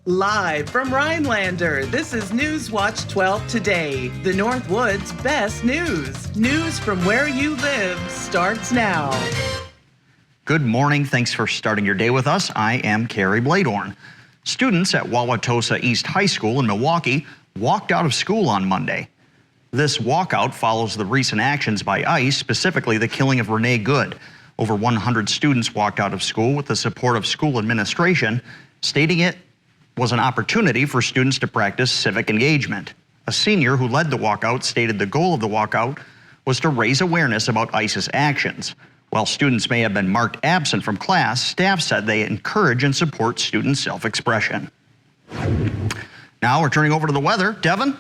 Live from Rhinelander, this is News Watch 12 Today, the Northwoods' best news. News from where you live starts now. Good morning. Thanks for starting your day with us. I am Carrie Bladorn. Students at Wauwatosa East High School in Milwaukee walked out of school on Monday. This walkout follows the recent actions by ICE, specifically the killing of Renee Good. Over 100 students walked out of school with the support of school administration, stating it was an opportunity for students to practice civic engagement. A senior who led the walkout stated the goal of the walkout was to raise awareness about ICE's actions. While students may have been marked absent from class, staff said they encourage and support student self-expression. Now we're turning over to the weather. Devin?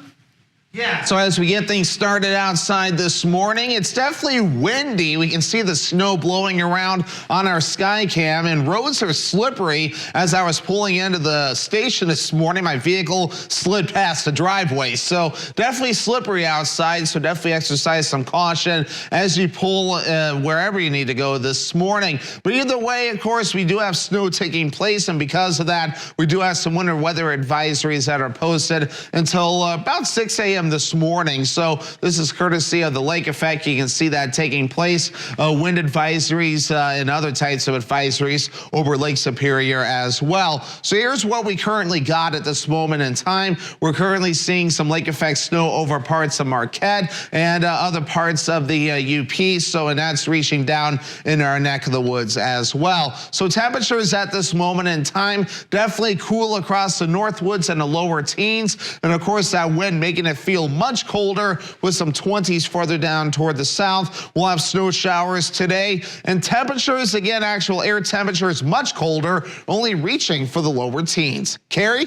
Yeah, so as we get things started outside this morning, it's definitely windy. We can see the snow blowing around on our sky cam, and roads are slippery. As I was pulling into the station this morning, my vehicle slid past the driveway. So definitely slippery outside, so definitely exercise some caution as you pull wherever you need to go this morning. But either way, of course, we do have snow taking place, and because of that, we do have some winter weather advisories that are posted until about 6 a.m. this morning. So this is courtesy of the lake effect. You can see that taking place. Wind advisories and other types of advisories over Lake Superior as well. So here's what we currently got at this moment in time. We're currently seeing some lake effect snow over parts of Marquette and other parts of the UP. And that's reaching down in our neck of the woods as well. So temperatures at this moment in time definitely cool across the Northwoods and the lower teens. And of course, that wind making it feel much colder with some 20s further down toward the south. We'll have snow showers today, and temperatures, again, actual air temperatures much colder, only reaching for the lower teens. Carrie?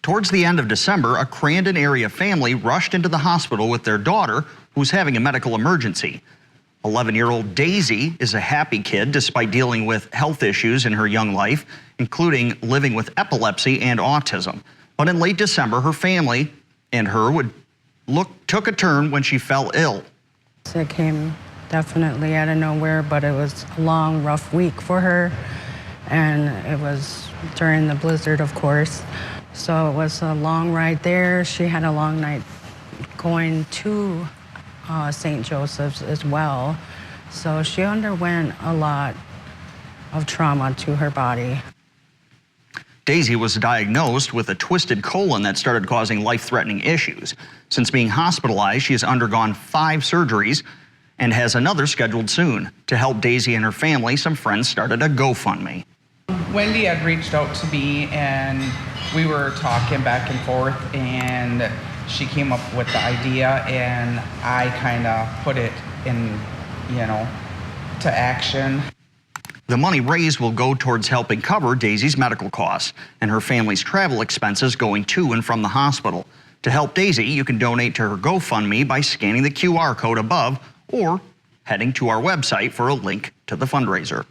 Towards the end of December, a Crandon area family rushed into the hospital with their daughter, who's having a medical emergency. 11-year-old Daisy is a happy kid despite dealing with health issues in her young life, including living with epilepsy and autism. But in late December, her family and her took a turn when she fell ill. It came definitely out of nowhere, but it was a long, rough week for her. And it was during the blizzard, of course. So it was a long ride there. She had a long night going to St. Joseph's as well. So she underwent a lot of trauma to her body. Daisy was diagnosed with a twisted colon that started causing life-threatening issues. Since being hospitalized, she has undergone 5 surgeries and has another scheduled soon. To help Daisy and her family, some friends started a GoFundMe. Wendy had reached out to me and we were talking back and forth, and she came up with the idea, and I kind of put it in, to action. The money raised will go towards helping cover Daisy's medical costs and her family's travel expenses going to and from the hospital. To help Daisy, you can donate to her GoFundMe by scanning the QR code above or heading to our website for a link to the fundraiser.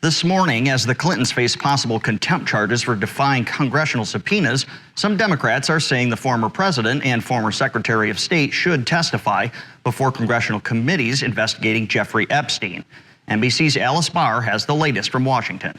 This morning, as the Clintons face possible contempt charges for defying congressional subpoenas, some Democrats are saying the former president and former Secretary of State should testify before congressional committees investigating Jeffrey Epstein. NBC's Alice Barr has the latest from Washington.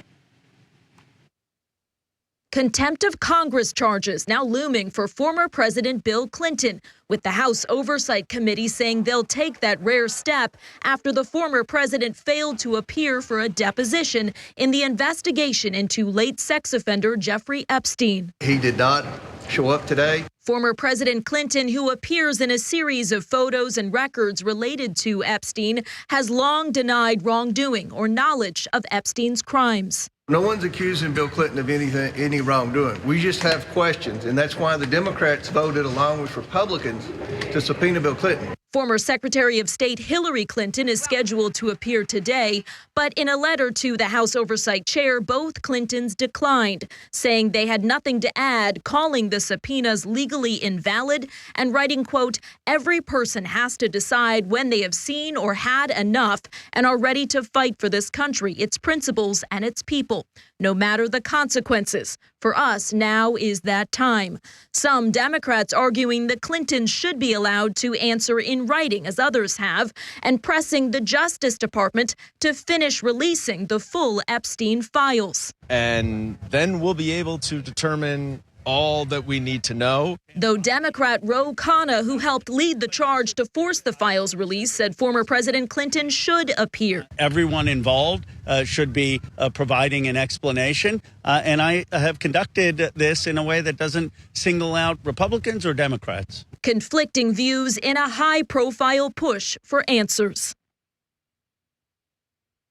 Contempt of Congress charges now looming for former President Bill Clinton, with the House Oversight Committee saying they'll take that rare step after the former president failed to appear for a deposition in the investigation into late sex offender Jeffrey Epstein. He did not show up today. Former President Clinton, who appears in a series of photos and records related to Epstein, has long denied wrongdoing or knowledge of Epstein's crimes. No one's accusing Bill Clinton of any wrongdoing. We just have questions, and that's why the Democrats voted along with Republicans to subpoena Bill Clinton. Former Secretary of State Hillary Clinton is scheduled to appear today, but in a letter to the House Oversight Chair, both Clintons declined, saying they had nothing to add, calling the subpoenas legally invalid, and writing, quote, "Every person has to decide when they have seen or had enough and are ready to fight for this country, its principles, and its people, no matter the consequences. For us, now is that time." Some Democrats arguing the Clintons should be allowed to answer in in writing as others have, and pressing the Justice Department to finish releasing the full Epstein files. And then we'll be able to determine all that we need to know. Though Democrat Ro Khanna, who helped lead the charge to force the files release, said former President Clinton should appear. Everyone involved should be providing an explanation. And I have conducted this in a way that doesn't single out Republicans or Democrats. Conflicting views in a high-profile push for answers.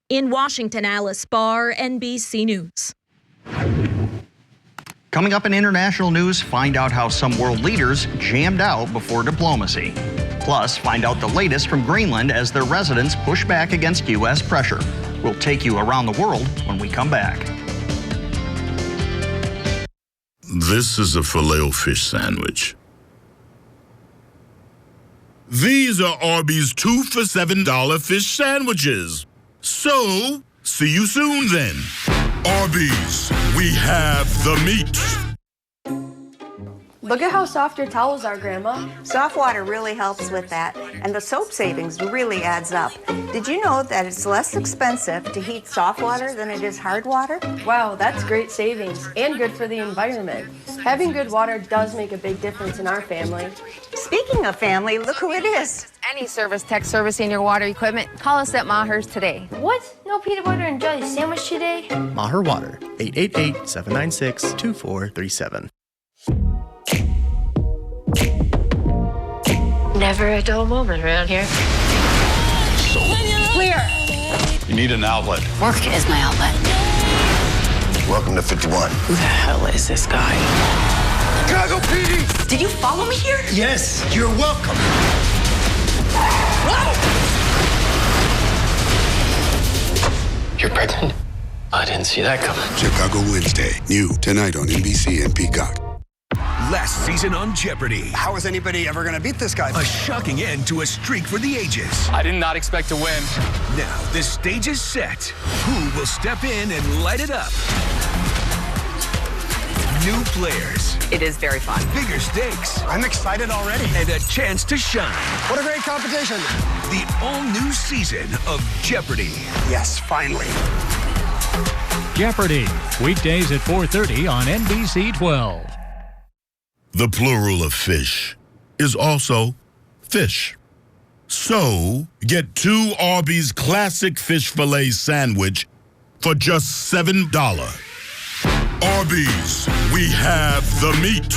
In Washington, Alice Barr, NBC News. Coming up in international news, find out how some world leaders jammed out before diplomacy. Plus, find out the latest from Greenland as their residents push back against U.S. pressure. We'll take you around the world when we come back. This is a Filet-O-Fish sandwich. These are Arby's 2 for $7 fish sandwiches. So, see you soon then. Arby's, we have the meat. Look at how soft your towels are, Grandma. Soft water really helps with that, and the soap savings really adds up. Did you know that it's less expensive to heat soft water than it is hard water? Wow, that's great savings and good for the environment. Having good water does make a big difference in our family. Speaking of family, look who it is. Any service tech servicing your water equipment, call us at Maher's today. What? No peanut butter and jelly sandwich today? Maher Water, 888-796-2437. Never a dull moment around here. Clear. You need an outlet. Work is my outlet. Welcome to 51. Who the hell is this guy? Chicago PD! Did you follow me here? Yes, you're welcome. Whoa! You're pregnant? I didn't see that coming. Chicago Wednesday, new tonight on NBC and Peacock. Last season on Jeopardy! How is anybody ever going to beat this guy? A shocking end to a streak for the ages. I did not expect to win. Now the stage is set. Who will step in and light it up? New players. It is very fun. Bigger stakes. I'm excited already. And a chance to shine. What a great competition. The all-new season of Jeopardy! Yes, finally. Jeopardy! Weekdays at 4:30 on NBC 12. The plural of fish is also fish. So, get 2 Arby's classic fish fillet sandwich for just $7. Arby's, we have the meat.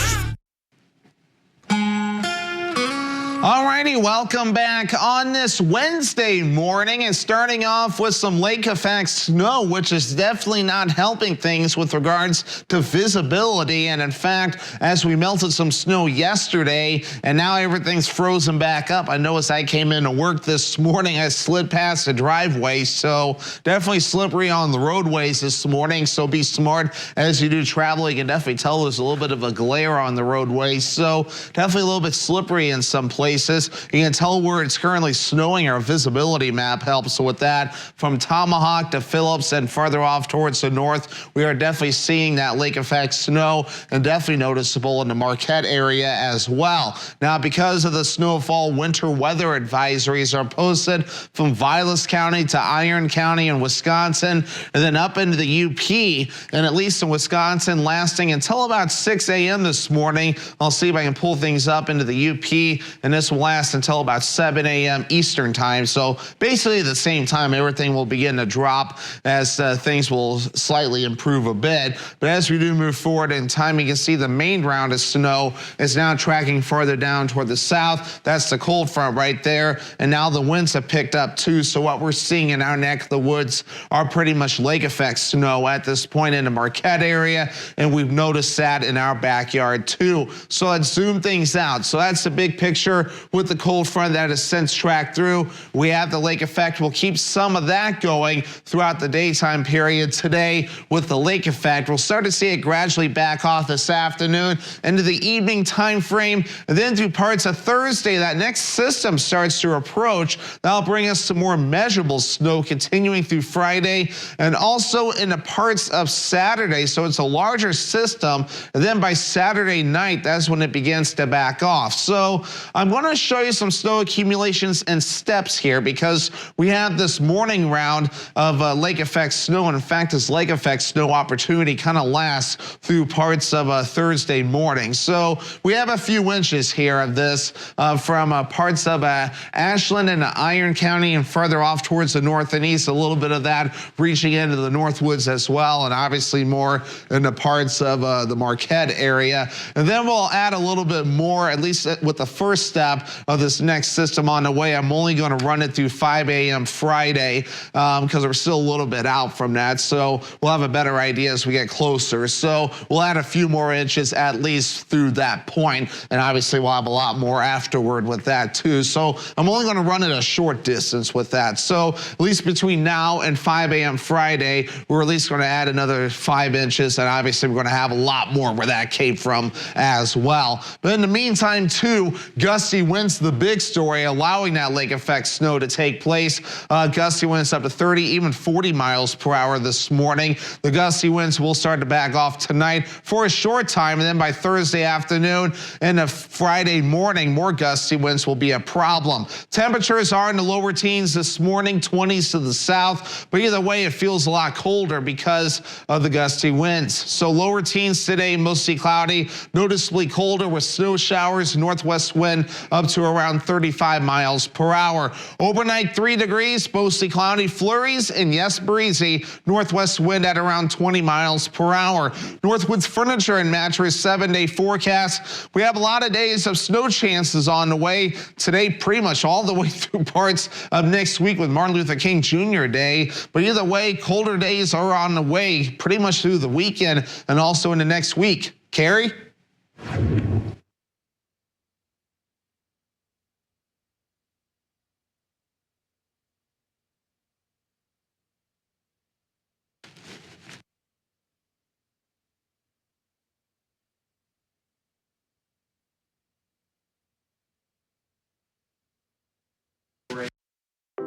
Alrighty, welcome back on this Wednesday morning, and starting off with some lake effect snow, which is definitely not helping things with regards to visibility. And in fact, as we melted some snow yesterday and now everything's frozen back up, I noticed I came into work this morning, I slid past the driveway, so definitely slippery on the roadways this morning. So be smart as you do travel. You can definitely tell there's a little bit of a glare on the roadways, so definitely a little bit slippery in some places. You can tell where it's currently snowing. Our visibility map helps with that. From Tomahawk to Phillips and farther off towards the north, we are definitely seeing that lake effect snow, and definitely noticeable in the Marquette area as well. Now, because of the snowfall, winter weather advisories are posted from Vilas County to Iron County in Wisconsin, and then up into the UP, and at least in Wisconsin, lasting until about 6 a.m. this morning. I'll see if I can pull things up into the UP, and this will last until about 7 a.m. Eastern time. So basically at the same time, everything will begin to drop as things will slightly improve a bit. But as we do move forward in time, you can see the main round of snow is now tracking farther down toward the south. That's the cold front right there. And now the winds have picked up too. So what we're seeing in our neck of the woods are pretty much lake effect snow at this point in the Marquette area. And we've noticed that in our backyard too. So let's zoom things out. So that's the big picture with the cold front that has since tracked through. We have the lake effect. We'll keep some of that going throughout the daytime period today with the lake effect. We'll start to see it gradually back off this afternoon into the evening time frame, and then through parts of Thursday, that next system starts to approach. That'll bring us to more measurable snow continuing through Friday and also into parts of Saturday. So it's a larger system, and then by Saturday night, that's when it begins to back off. So I'm going to show you some snow accumulations and steps here because we have this morning round of lake effect snow. And in fact, this lake effect snow opportunity kind of lasts through parts of Thursday morning. So we have a few inches here of this from parts of Ashland and Iron County and further off towards the north and east, a little bit of that reaching into the Northwoods as well, and obviously more in the parts of the Marquette area. And then we'll add a little bit more, at least with the first step of this next system on the way. I'm only going to run it through 5 a.m. Friday because we're still a little bit out from that. So we'll have a better idea as we get closer. So we'll add a few more inches at least through that point. And obviously we'll have a lot more afterward with that too. So I'm only going to run it a short distance with that. So at least between now and 5 a.m. Friday, we're at least going to add another 5 inches. And obviously we're going to have a lot more where that came from as well. But in the meantime too, gusty winds, the big story, allowing that lake effect snow to take place. Gusty winds up to 30, even 40 miles per hour this morning. The gusty winds will start to back off tonight for a short time, and then by Thursday afternoon and Friday morning, more gusty winds will be a problem. Temperatures are in the lower teens this morning, 20s to the south, but either way, it feels a lot colder because of the gusty winds. So lower teens today, mostly cloudy, noticeably colder with snow showers, northwest wind up to around 35 miles per hour. Overnight, 3 degrees, mostly cloudy, flurries, and yes, breezy. Northwest wind at around 20 miles per hour. Northwoods Furniture and Mattress 7-day forecast. We have a lot of days of snow chances on the way. Today, pretty much all the way through parts of next week with Martin Luther King Jr. Day. But either way, colder days are on the way pretty much through the weekend and also into next week. Carrie?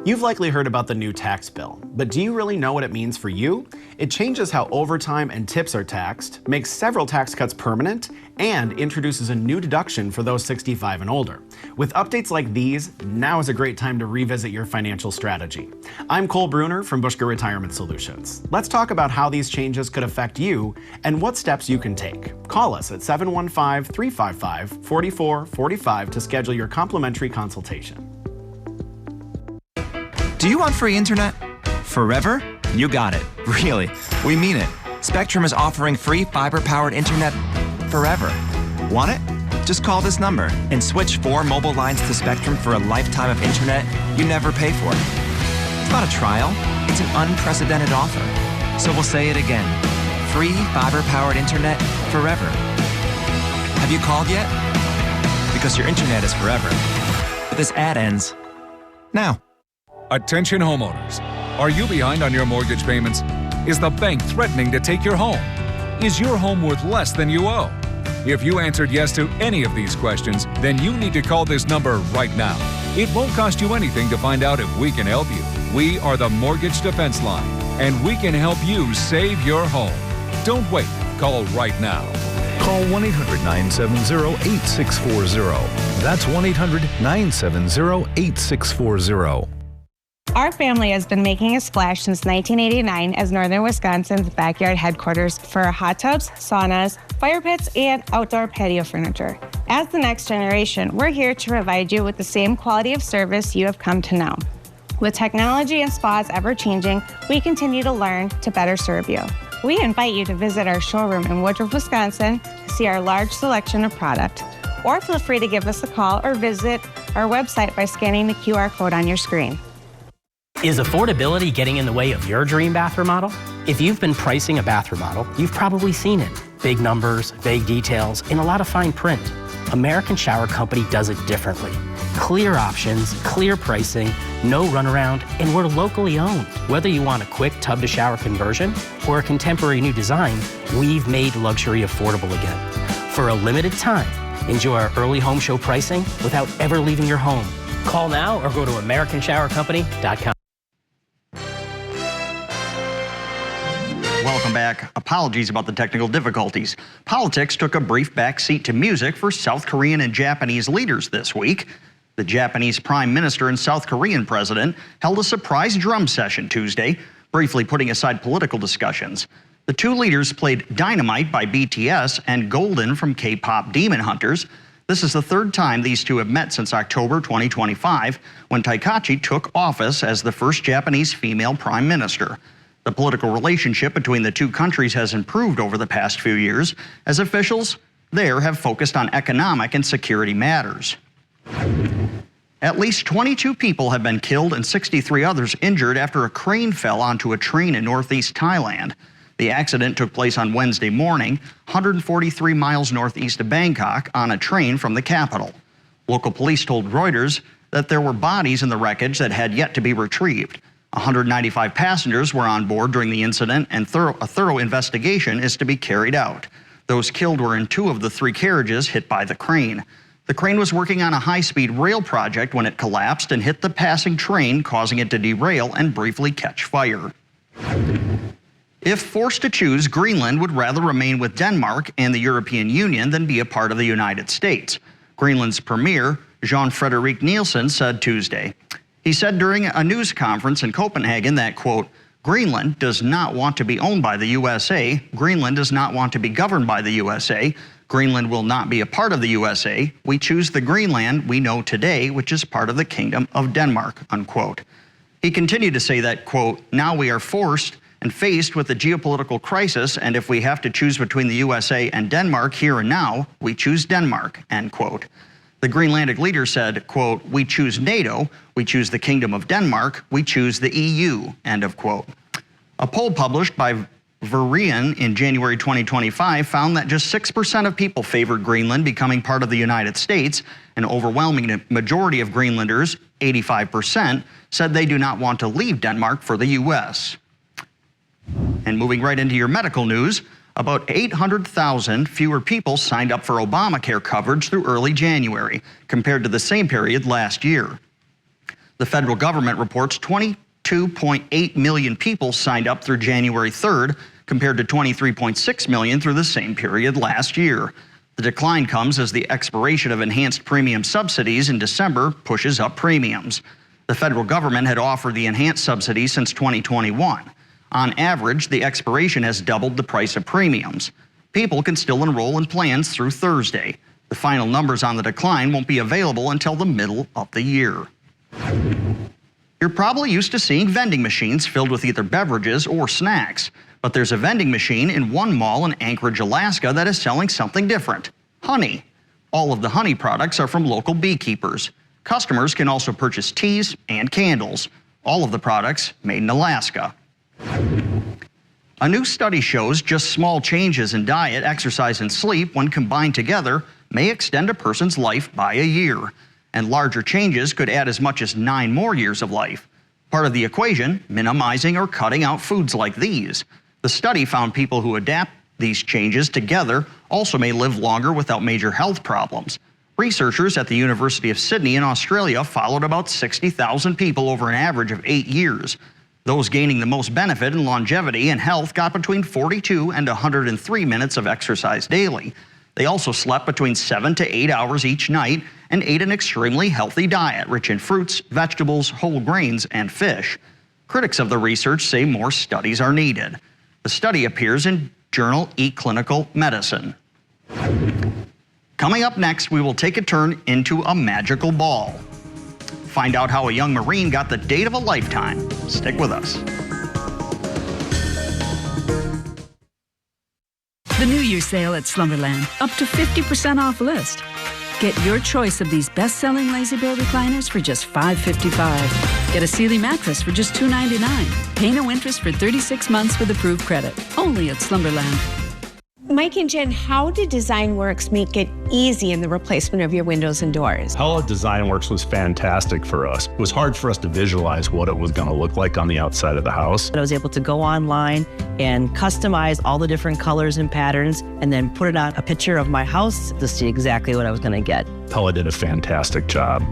You've likely heard about the new tax bill, but do you really know what it means for you? It changes how overtime and tips are taxed, makes several tax cuts permanent, and introduces a new deduction for those 65 and older. With updates like these, now is a great time to revisit your financial strategy. I'm Cole Bruner from Bushka Retirement Solutions. Let's talk about how these changes could affect you and what steps you can take. Call us at 715-355-4445 to schedule your complimentary consultation. Do you want free internet? Forever? You got it. Really. We mean it. Spectrum is offering free fiber-powered internet forever. Want it? Just call this number and switch 4 mobile lines to Spectrum for a lifetime of internet you never pay for. It's not a trial. It's an unprecedented offer. So we'll say it again. Free fiber-powered internet forever. Have you called yet? Because your internet is forever. But this ad ends now. Attention homeowners. Are you behind on your mortgage payments? Is the bank threatening to take your home? Is your home worth less than you owe? If you answered yes to any of these questions, then you need to call this number right now. It won't cost you anything to find out if we can help you. We are the Mortgage Defense Line, and we can help you save your home. Don't wait. Call right now. Call 1-800-970-8640. That's 1-800-970-8640. Our family has been making a splash since 1989 as Northern Wisconsin's backyard headquarters for hot tubs, saunas, fire pits, and outdoor patio furniture. As the next generation, we're here to provide you with the same quality of service you have come to know. With technology and spas ever changing, we continue to learn to better serve you. We invite you to visit our showroom in Woodruff, Wisconsin to see our large selection of product. Or feel free to give us a call or visit our website by scanning the QR code on your screen. Is affordability getting in the way of your dream bath remodel? If you've been pricing a bath remodel, you've probably seen it. Big numbers, vague details, and a lot of fine print. American Shower Company does it differently. Clear options, clear pricing, no runaround, and we're locally owned. Whether you want a quick tub-to-shower conversion or a contemporary new design, we've made luxury affordable again. For a limited time, enjoy our early home show pricing without ever leaving your home. Call now or go to AmericanShowerCompany.com. Welcome back. Apologies about the technical difficulties. Politics took a brief backseat to music for South Korean and Japanese leaders this week. The Japanese Prime Minister and South Korean President held a surprise drum session Tuesday, briefly putting aside political discussions. The two leaders played Dynamite by BTS and Golden from K-pop Demon Hunters. This is the third time these two have met since October 2025, when Taikachi took office as the first Japanese female prime minister. The political relationship between the two countries has improved over the past few years, as officials there have focused on economic and security matters. At least 22 people have been killed and 63 others injured after a crane fell onto a train in northeast Thailand. The accident took place on Wednesday morning, 143 miles northeast of Bangkok, on a train from the capital. Local police told Reuters that there were bodies in the wreckage that had yet to be retrieved. 195 passengers were on board during the incident, and a thorough investigation is to be carried out. Those killed were in 2 of the 3 carriages hit by the crane. The crane was working on a high-speed rail project when it collapsed and hit the passing train, causing it to derail and briefly catch fire. If forced to choose, Greenland would rather remain with Denmark and the European Union than be a part of the United States. Greenland's Premier, Jean-Frédéric Nielsen, said Tuesday. He said during a news conference in Copenhagen that, quote, Greenland does not want to be owned by the USA. Greenland does not want to be governed by the USA. Greenland will not be a part of the USA. We choose the Greenland we know today, which is part of the Kingdom of Denmark, unquote. He continued to say that, quote, now we are forced and faced with a geopolitical crisis, and if we have to choose between the USA and Denmark here and now, we choose Denmark, end quote. The Greenlandic leader said, quote, we choose NATO, we choose the Kingdom of Denmark, we choose the EU, end of quote. A poll published by Verian in January 2025 found that just 6% of people favored Greenland becoming part of the United States. An overwhelming majority of Greenlanders, 85%, said they do not want to leave Denmark for the U.S. And moving right into your medical news, about 800,000 fewer people signed up for Obamacare coverage through early January compared to the same period last year. The federal government reports 22.8 million people signed up through January 3rd compared to 23.6 million through the same period last year. The decline comes as the expiration of enhanced premium subsidies in December pushes up premiums. The federal government had offered the enhanced subsidies since 2021. On average, the expiration has doubled the price of premiums. People can still enroll in plans through Thursday. The final numbers on the decline won't be available until the middle of the year. You're probably used to seeing vending machines filled with either beverages or snacks, but there's a vending machine in one mall in Anchorage, Alaska that is selling something different: honey. All of the honey products are from local beekeepers. Customers can also purchase teas and candles. All of the products made in Alaska. A new study shows just small changes in diet, exercise, and sleep, when combined together, may extend a person's life by a year. And larger changes could add as much as 9 more years of life. Part of the equation, minimizing or cutting out foods like these. The study found people who adapt these changes together also may live longer without major health problems. Researchers at the University of Sydney in Australia followed about 60,000 people over an average of 8 years. Those gaining the most benefit in longevity and health got between 42 and 103 minutes of exercise daily. They also slept between 7 to 8 hours each night and ate an extremely healthy diet, rich in fruits, vegetables, whole grains, and fish. Critics of the research say more studies are needed. The study appears in journal eClinical Medicine. Coming up next, we will take a turn into a magical ball. Find out how a young Marine got the date of a lifetime. Stick with us. The New Year sale at Slumberland, up to 50% off list. Get your choice of these best-selling Lazy Bear recliners for just $5.55. Get a Sealy mattress for just $2.99. Pay no interest for 36 months with approved credit. Only at Slumberland. Mike and Jen, how did DesignWorks make it easy in the replacement of your windows and doors? How DesignWorks was fantastic for us. It was hard for us to visualize what it was going to look like on the outside of the house. I was able to go online and customize all the different colors and patterns and then put it on a picture of my house to see exactly what I was going to get. Pella did a fantastic job.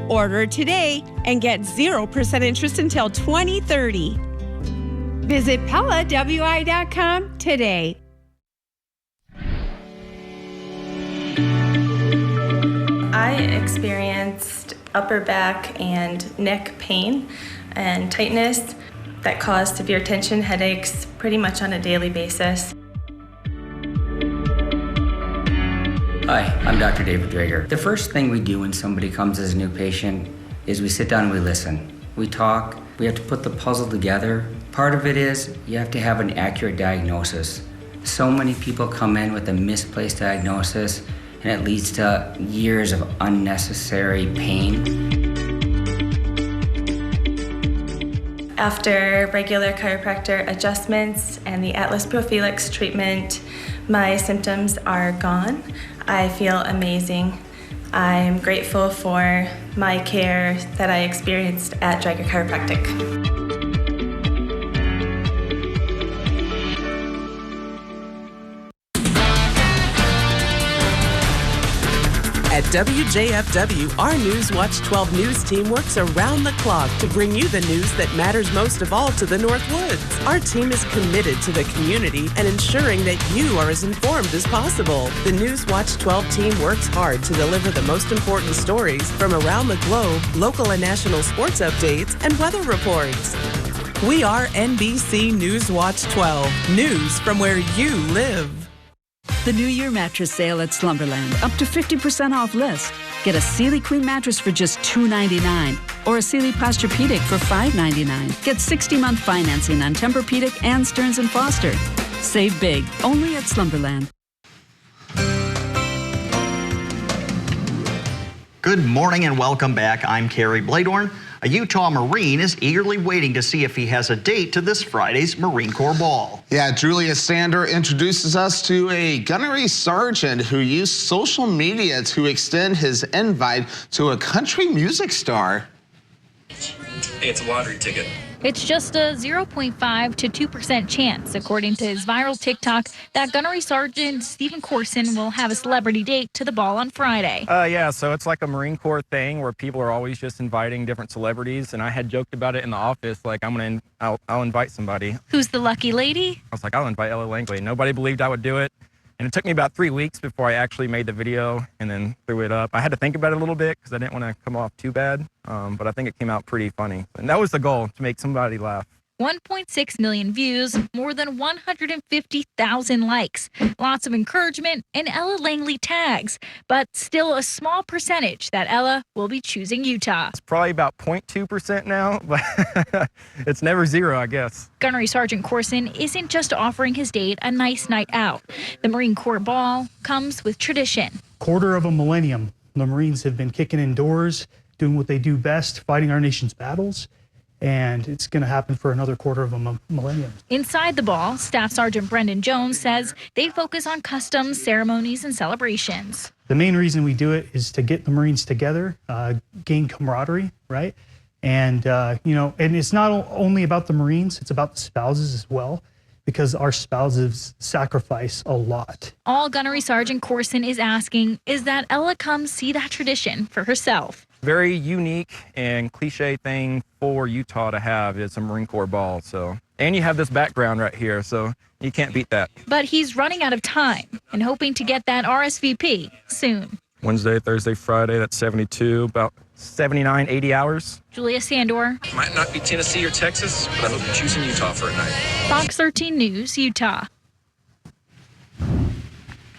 Order today and get 0% interest until 2030. Visit PellaWI.com today. I experienced upper back and neck pain and tightness that caused severe tension headaches pretty much on a daily basis. Hi, I'm Dr. David Drager. The first thing we do when somebody comes as a new patient is we sit down and we listen. We talk, we have to put the puzzle together. Part of it is you have to have an accurate diagnosis. So many people come in with a misplaced diagnosis and it leads to years of unnecessary pain. After regular chiropractor adjustments and the Atlas Pro Felix treatment, my symptoms are gone. I feel amazing. I'm grateful for my care that I experienced at Drager Chiropractic. At WJFW, our Newswatch 12 News team works around the clock to bring you the news that matters most of all to the North Woods. Our team is committed to the community and ensuring that you are as informed as possible. The Newswatch 12 team works hard to deliver the most important stories from around the globe, local and national sports updates, and weather reports. We are NBC Newswatch 12, news from where you live. The New Year mattress sale at Slumberland. Up to 50% off list. Get a Sealy Queen mattress for just $2.99 or a Sealy Posturepedic for $5.99. Get 60-month financing on Tempur-Pedic and Stearns & Foster. Save big, only at Slumberland. Good morning and welcome back. I'm Kerry Bladorn. A Utah Marine is eagerly waiting to see if he has a date to this Friday's Marine Corps Ball. Yeah, Julia Sander introduces us to a gunnery sergeant who used social media to extend his invite to a country music star. Hey, it's a lottery ticket. It's just a 0.5 to 2% chance, according to his viral TikTok, that Gunnery Sergeant Stephen Corson will have a celebrity date to the ball on Friday. Yeah, so it's like a Marine Corps thing where people are always just inviting different celebrities, and I had joked about it in the office, like I'll invite somebody. Who's the lucky lady? I was like, I'll invite Ella Langley. Nobody believed I would do it. And it took me about 3 weeks before I actually made the video and then threw it up. I had to think about it a little bit because I didn't want to come off too bad, but I think it came out pretty funny. And that was the goal, to make somebody laugh. 1.6 million views, more than 150,000 likes, lots of encouragement, and Ella Langley tags, but still a small percentage that Ella will be choosing Utah. It's probably about 0.2% now, but it's never zero, I guess. Gunnery Sergeant Corson isn't just offering his date a nice night out. The Marine Corps Ball comes with tradition. Quarter of a millennium, the Marines have been kicking indoors, doing what they do best, fighting our nation's battles. And it's going to happen for another quarter of a millennium. Inside the ball, Staff Sergeant Brendan Jones says they focus on customs, ceremonies, and celebrations. The main reason we do it is to get the Marines together, gain camaraderie, right? And, and it's not only about the Marines, it's about the spouses as well, because our spouses sacrifice a lot. All Gunnery Sergeant Corson is asking is that Ella come see that tradition for herself. Very unique and cliche thing for Utah to have is a Marine Corps ball. So, and you have this background right here, so you can't beat that. But he's running out of time and hoping to get that RSVP soon. Wednesday, Thursday, Friday, that's 72, about 79, 80 hours. Julia Sandor. Might not be Tennessee or Texas, but I hope you're choosing Utah for a night. Fox 13 News, Utah.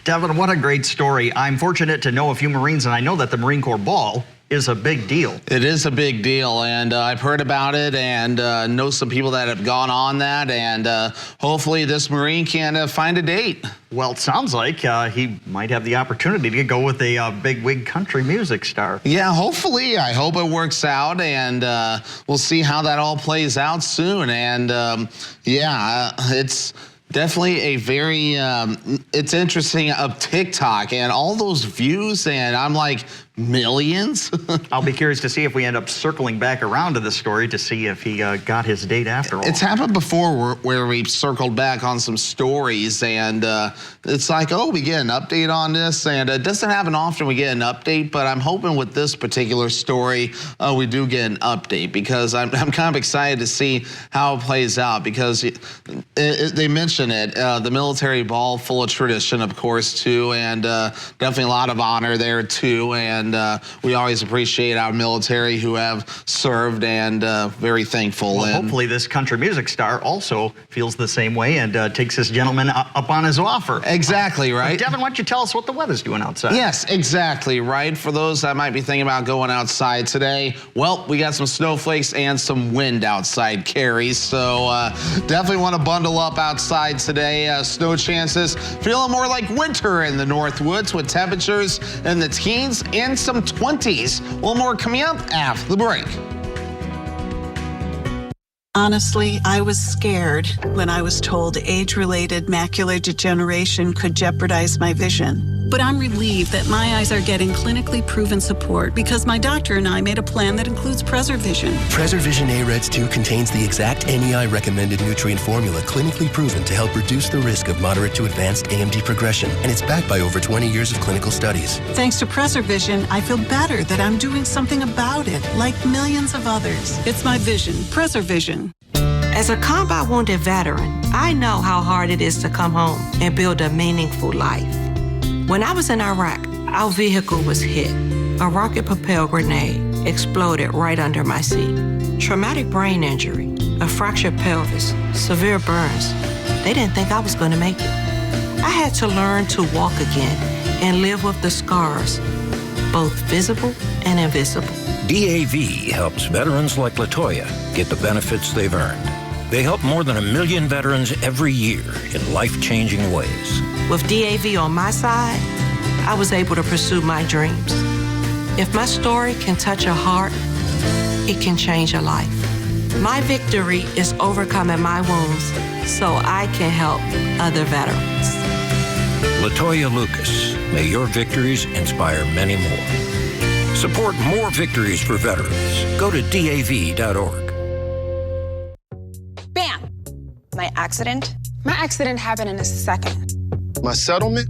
Devin, what a great story. I'm fortunate to know a few Marines, and I know that the Marine Corps Ball is a big deal. It is a big deal, and I've heard about it and know some people that have gone on that, and hopefully this Marine can find a date. Well, it sounds like he might have the opportunity to go with a big wig country music star. Yeah, hopefully. I hope it works out, and we'll see how that all plays out soon. And it's definitely a very, it's interesting of TikTok and all those views. And I'm like, Millions? I'll be curious to see if we end up circling back around to this story to see if he got his date after all. It's happened before where we've circled back on some stories, and it's like, oh, we get an update on this, and it doesn't happen often we get an update, but I'm hoping with this particular story we do get an update, because I'm kind of excited to see how it plays out, because they mention it, the military ball, full of tradition, of course, too, and definitely a lot of honor there, too, and we always appreciate our military who have served, and very thankful. Well, hopefully this country music star also feels the same way and takes this gentleman up on his offer. Exactly, right? Devin, why don't you tell us what the weather's doing outside? Yes, exactly, right? For those that might be thinking about going outside today, well, we got some snowflakes and some wind outside, Carrie, so definitely want to bundle up outside today. Snow chances feeling more like winter in the Northwoods, with temperatures in the teens and some 20s. A little more coming up after the break. Honestly, I was scared when I was told age-related macular degeneration could jeopardize my vision. But I'm relieved that my eyes are getting clinically proven support because my doctor and I made a plan that includes PreserVision. PreserVision AREDS 2 contains the exact NEI-recommended nutrient formula clinically proven to help reduce the risk of moderate to advanced AMD progression, and it's backed by over 20 years of clinical studies. Thanks to PreserVision, I feel better that I'm doing something about it, like millions of others. It's my vision, PreserVision. As a combat wounded veteran, I know how hard it is to come home and build a meaningful life. When I was in Iraq, our vehicle was hit. A rocket-propelled grenade exploded right under my seat. Traumatic brain injury, a fractured pelvis, severe burns. They didn't think I was going to make it. I had to learn to walk again and live with the scars, both visible and invisible. DAV helps veterans like Latoya get the benefits they've earned. They help more than 1 million veterans every year in life-changing ways. With DAV on my side, I was able to pursue my dreams. If my story can touch a heart, it can change a life. My victory is overcoming my wounds so I can help other veterans. Latoya Lucas, may your victories inspire many more. Support more victories for veterans. Go to DAV.org. Bam! My accident? My accident happened in a second. My settlement?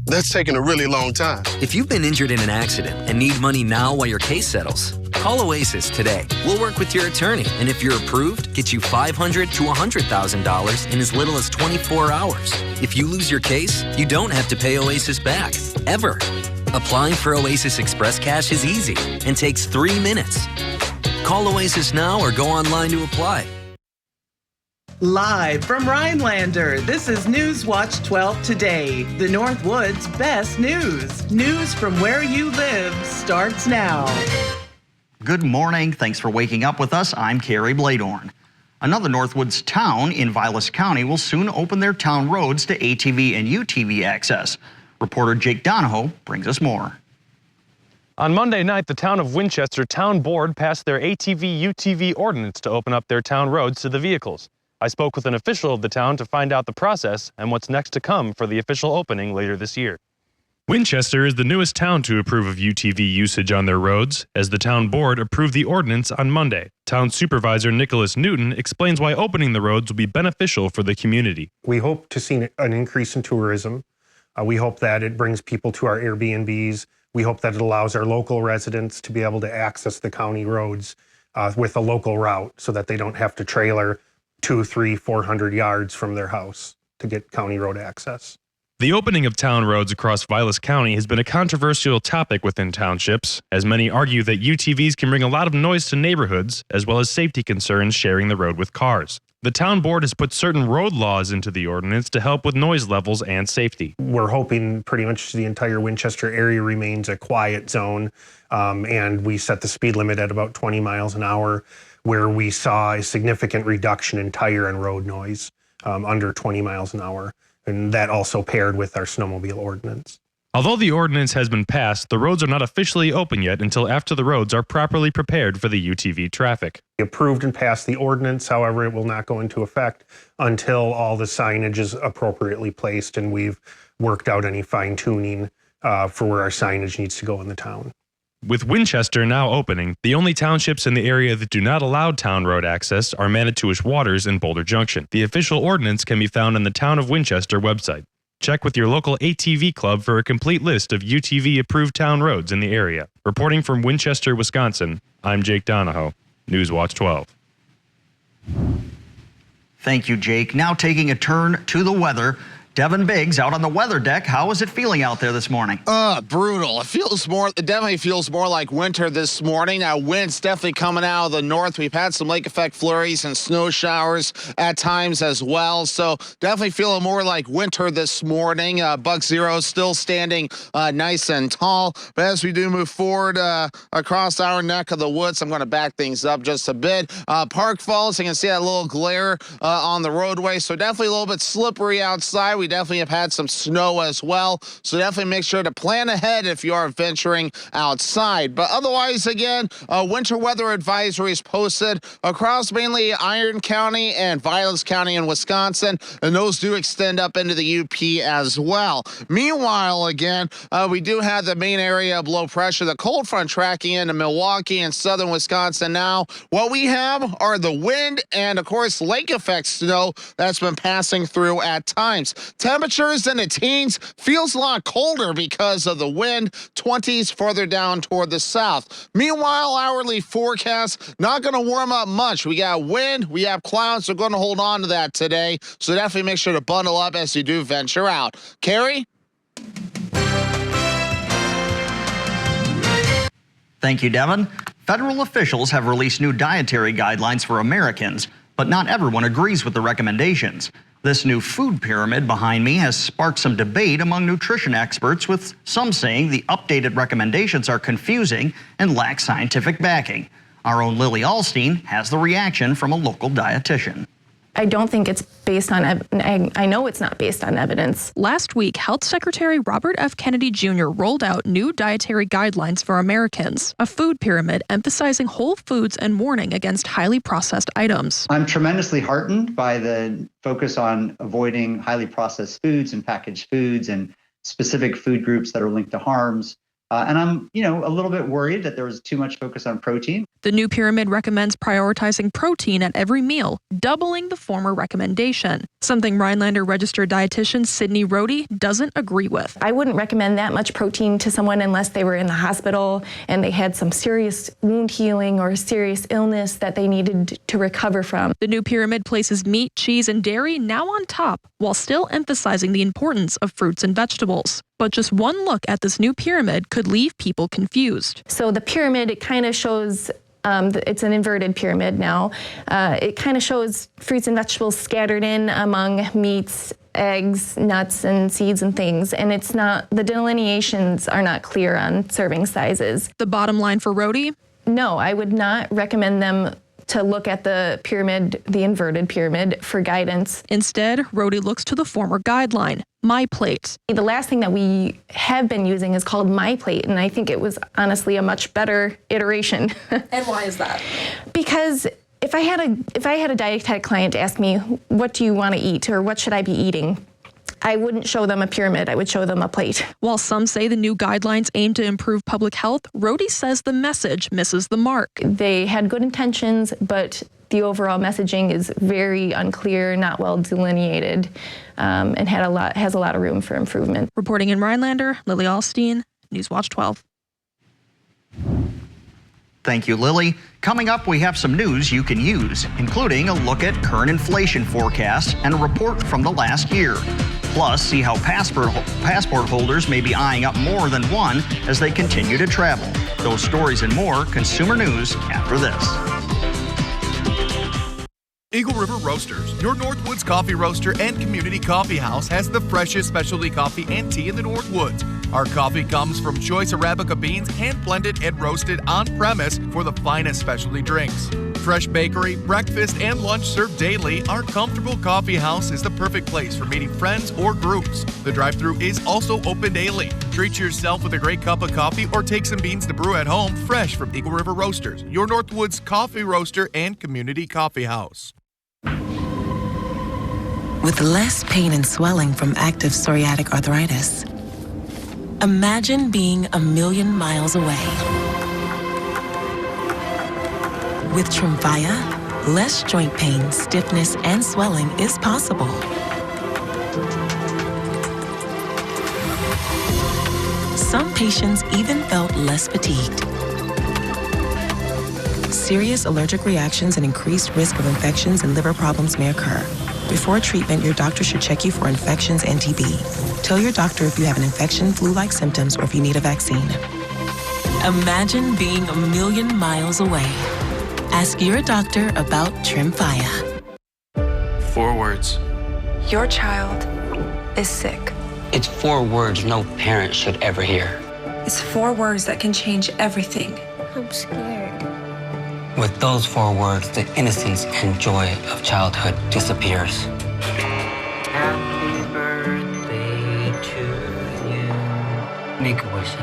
That's taking a really long time. If you've been injured in an accident and need money now while your case settles, call Oasis today. We'll work with your attorney, and if you're approved, get you $500 to $100,000 in as little as 24 hours. If you lose your case, you don't have to pay Oasis back, ever. Applying for Oasis Express Cash is easy and takes 3 minutes. Call Oasis now or go online to apply. Live from Rhinelander, this is Newswatch 12 Today, the Northwoods' best news. News from where you live starts now. Good morning. Thanks for waking up with us. I'm Carrie Bladorn. Another Northwoods town in Vilas County will soon open their town roads to ATV and UTV access. Reporter Jake Donahoe brings us more. On Monday night, the town of Winchester Town Board passed their ATV-UTV ordinance to open up their town roads to the vehicles. I spoke with an official of the town to find out the process and what's next to come for the official opening later this year. Winchester is the newest town to approve of UTV usage on their roads, as the town board approved the ordinance on Monday. Town Supervisor Nicholas Newton explains why opening the roads will be beneficial for the community. We hope to see an increase in tourism. We hope that it brings people to our Airbnbs. We hope that it allows our local residents to be able to access the county roads with a local route so that they don't have to trailer 200, 300, 400 yards from their house to get county road access. The opening of town roads across Vilas County has been a controversial topic within townships, as many argue that UTVs can bring a lot of noise to neighborhoods, as well as safety concerns sharing the road with cars. The town board has put certain road laws into the ordinance to help with noise levels and safety. We're hoping pretty much the entire Winchester area remains a quiet zone, and we set the speed limit at about 20 miles an hour, where we saw a significant reduction in tire and road noise under 20 miles an hour. And that also paired with our snowmobile ordinance. Although the ordinance has been passed, the roads are not officially open yet until after the roads are properly prepared for the UTV traffic. We approved and passed the ordinance, however, it will not go into effect until all the signage is appropriately placed and we've worked out any fine tuning for where our signage needs to go in the town. With Winchester now opening, the only townships in the area that do not allow town road access are Manitowish Waters and Boulder Junction. The official ordinance can be found on the Town of Winchester website. Check with your local ATV club for a complete list of UTV-approved town roads in the area. Reporting from Winchester, Wisconsin, I'm Jake Donahoe, Newswatch 12. Thank you, Jake. Now taking a turn to the weather. Devin Biggs out on the weather deck. How is it feeling out there this morning? Brutal. It definitely feels more like winter this morning. Now, wind's definitely coming out of the north. We've had some lake effect flurries and snow showers at times as well. So definitely feeling more like winter this morning. Bug Zero still standing nice and tall. But as we do move forward across our neck of the woods, I'm going to back things up just a bit. Park Falls, you can see that little glare on the roadway. So definitely a little bit slippery outside. We definitely have had some snow as well, so definitely make sure to plan ahead if you are venturing outside. But otherwise, again, winter weather advisories posted across mainly Iron County and Violets County in Wisconsin, and those do extend up into the UP as well. Meanwhile, again, we do have the main area of low pressure, the cold front tracking into Milwaukee and southern Wisconsin now. What we have are the wind and, of course, lake effect snow that's been passing through at times. Temperatures in the teens, feels a lot colder because of the wind, 20s further down toward the south. Meanwhile, hourly forecast, not going to warm up much. We got wind, we have clouds, we're going to hold on to that today. So definitely make sure to bundle up as you do venture out. Carrie? Thank you, Devin. Federal officials have released new dietary guidelines for Americans, but not everyone agrees with the recommendations. This new food pyramid behind me has sparked some debate among nutrition experts, with some saying the updated recommendations are confusing and lack scientific backing. Our own Lily Alstein has the reaction from a local dietitian. I don't think it's based on, I know it's not based on evidence. Last week, Health Secretary Robert F. Kennedy Jr. rolled out new dietary guidelines for Americans, a food pyramid emphasizing whole foods and warning against highly processed items. I'm tremendously heartened by the focus on avoiding highly processed foods and packaged foods and specific food groups that are linked to harms. And I'm, a little bit worried that there was too much focus on protein. The new pyramid recommends prioritizing protein at every meal, doubling the former recommendation, something Rhinelander registered dietitian Sydney Rohde doesn't agree with. I wouldn't recommend that much protein to someone unless they were in the hospital and they had some serious wound healing or serious illness that they needed to recover from. The new pyramid places meat, cheese, and dairy now on top, while still emphasizing the importance of fruits and vegetables. But just one look at this new pyramid could leave people confused. So the pyramid, it kind of shows, it's an inverted pyramid now. It kind of shows fruits and vegetables scattered in among meats, eggs, nuts, and seeds and things. And it's not, the delineations are not clear on serving sizes. The bottom line for Rohde? No, I would not recommend them to look at the pyramid, the inverted pyramid, for guidance. Instead, Rohde looks to the former guideline, MyPlate. The last thing that we have been using is called MyPlate, and I think it was honestly a much better iteration. And why is that? Because if I had a dietetic client ask me, what do you want to eat, or what should I be eating? I wouldn't show them a pyramid, I would show them a plate. While some say the new guidelines aim to improve public health, Rohde says the message misses the mark. They had good intentions, but the overall messaging is very unclear, not well delineated, and has a lot of room for improvement. Reporting in Rhinelander, Lily Alstein, Newswatch 12. Thank you, Lily. Coming up, we have some news you can use, including a look at current inflation forecasts and a report from the last year. Plus, see how passport holders may be eyeing up more than one as they continue to travel. Those stories and more, Consumer News, after this. Eagle River Roasters, your Northwoods coffee roaster and community coffee house, has the freshest specialty coffee and tea in the Northwoods. Our coffee comes from choice Arabica beans, hand-blended and roasted on-premise for the finest specialty drinks. Fresh bakery, breakfast, and lunch served daily, our comfortable coffee house is the perfect place for meeting friends or groups. The drive-thru is also open daily. Treat yourself with a great cup of coffee or take some beans to brew at home, fresh from Eagle River Roasters, your Northwoods coffee roaster and community coffee house. With less pain and swelling from active psoriatic arthritis, imagine being a million miles away With Tremfya, less joint pain, stiffness, and swelling is possible. Some patients even felt less fatigued. Serious allergic reactions and increased risk of infections and liver problems may occur. Before treatment, your doctor should check you for infections and TB. Tell your doctor if you have an infection, flu-like symptoms, or if you need a vaccine. Imagine being a million miles away. Ask your doctor about Tremfya. 4 words. Your child is sick. It's 4 words no parent should ever hear. It's 4 words that can change everything. I'm scared. With those 4 words, the innocence and joy of childhood disappears. Happy birthday to you. Make a wish.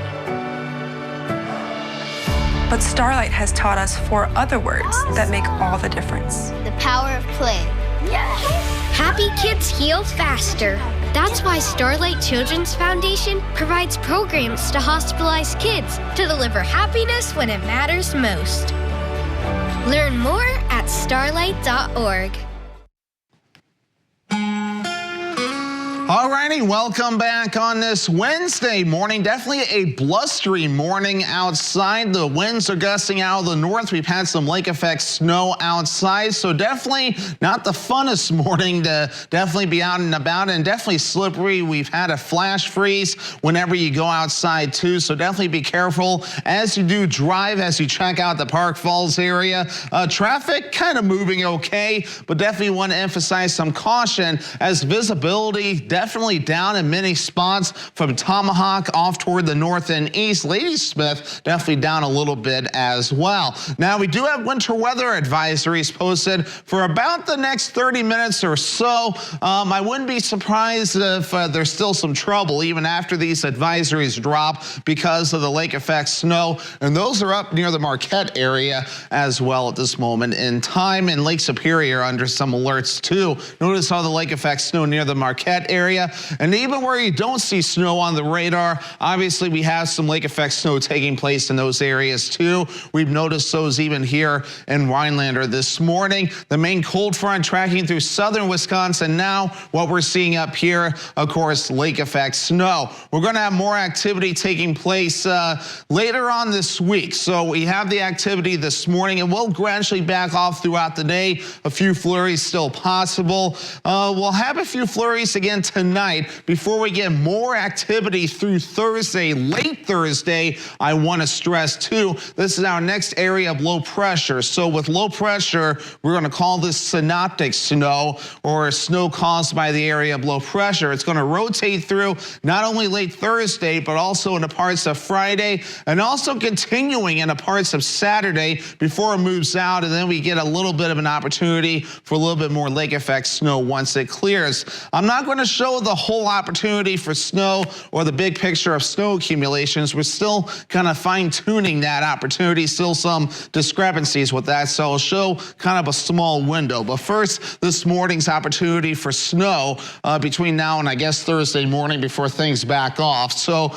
But Starlight has taught us 4 other words that make all the difference. The power of play. Yes! Happy kids heal faster. That's why Starlight Children's Foundation provides programs to hospitalized kids to deliver happiness when it matters most. Learn more at starlight.org. Alrighty, welcome back on this Wednesday morning. Definitely a blustery morning outside. The winds are gusting out of the north. We've had some lake effect snow outside, so definitely not the funnest morning to definitely be out and about, and definitely slippery. We've had a flash freeze whenever you go outside too, so definitely be careful as you do drive, as you check out the Park Falls area. Traffic kind of moving okay, but definitely want to emphasize some caution as visibility definitely down in many spots from Tomahawk off toward the north and east. Ladysmith definitely down a little bit as well. Now we do have winter weather advisories posted for about the next 30 minutes or so. I wouldn't be surprised if there's still some trouble even after these advisories drop because of the lake effect snow, and those are up near the Marquette area as well at this moment in time, and Lake Superior under some alerts too. Notice how the lake effect snow near the Marquette area. And even where you don't see snow on the radar, obviously we have some lake effect snow taking place in those areas too. We've noticed those even here in Rhinelander this morning. The main cold front tracking through southern Wisconsin now. What we're seeing up here, of course, lake effect snow. We're going to have more activity taking place later on this week. So we have the activity this morning, and we'll gradually back off throughout the day. A few flurries still possible. We'll have a few flurries again tonight before we get more activity through Thursday, late Thursday. I want to stress too, this is our next area of low pressure. So with low pressure, we're going to call this synoptic snow, or snow caused by the area of low pressure. It's going to rotate through not only late Thursday, but also into parts of Friday, and also continuing into parts of Saturday before it moves out. And then we get a little bit of an opportunity for a little bit more lake effect snow once it clears. I'm not going to show the whole opportunity for snow or the big picture of snow accumulations. We're still kind of fine-tuning that opportunity, still some discrepancies with that, so I'll show kind of a small window. But first, this morning's opportunity for snow between now and I guess Thursday morning before things back off. So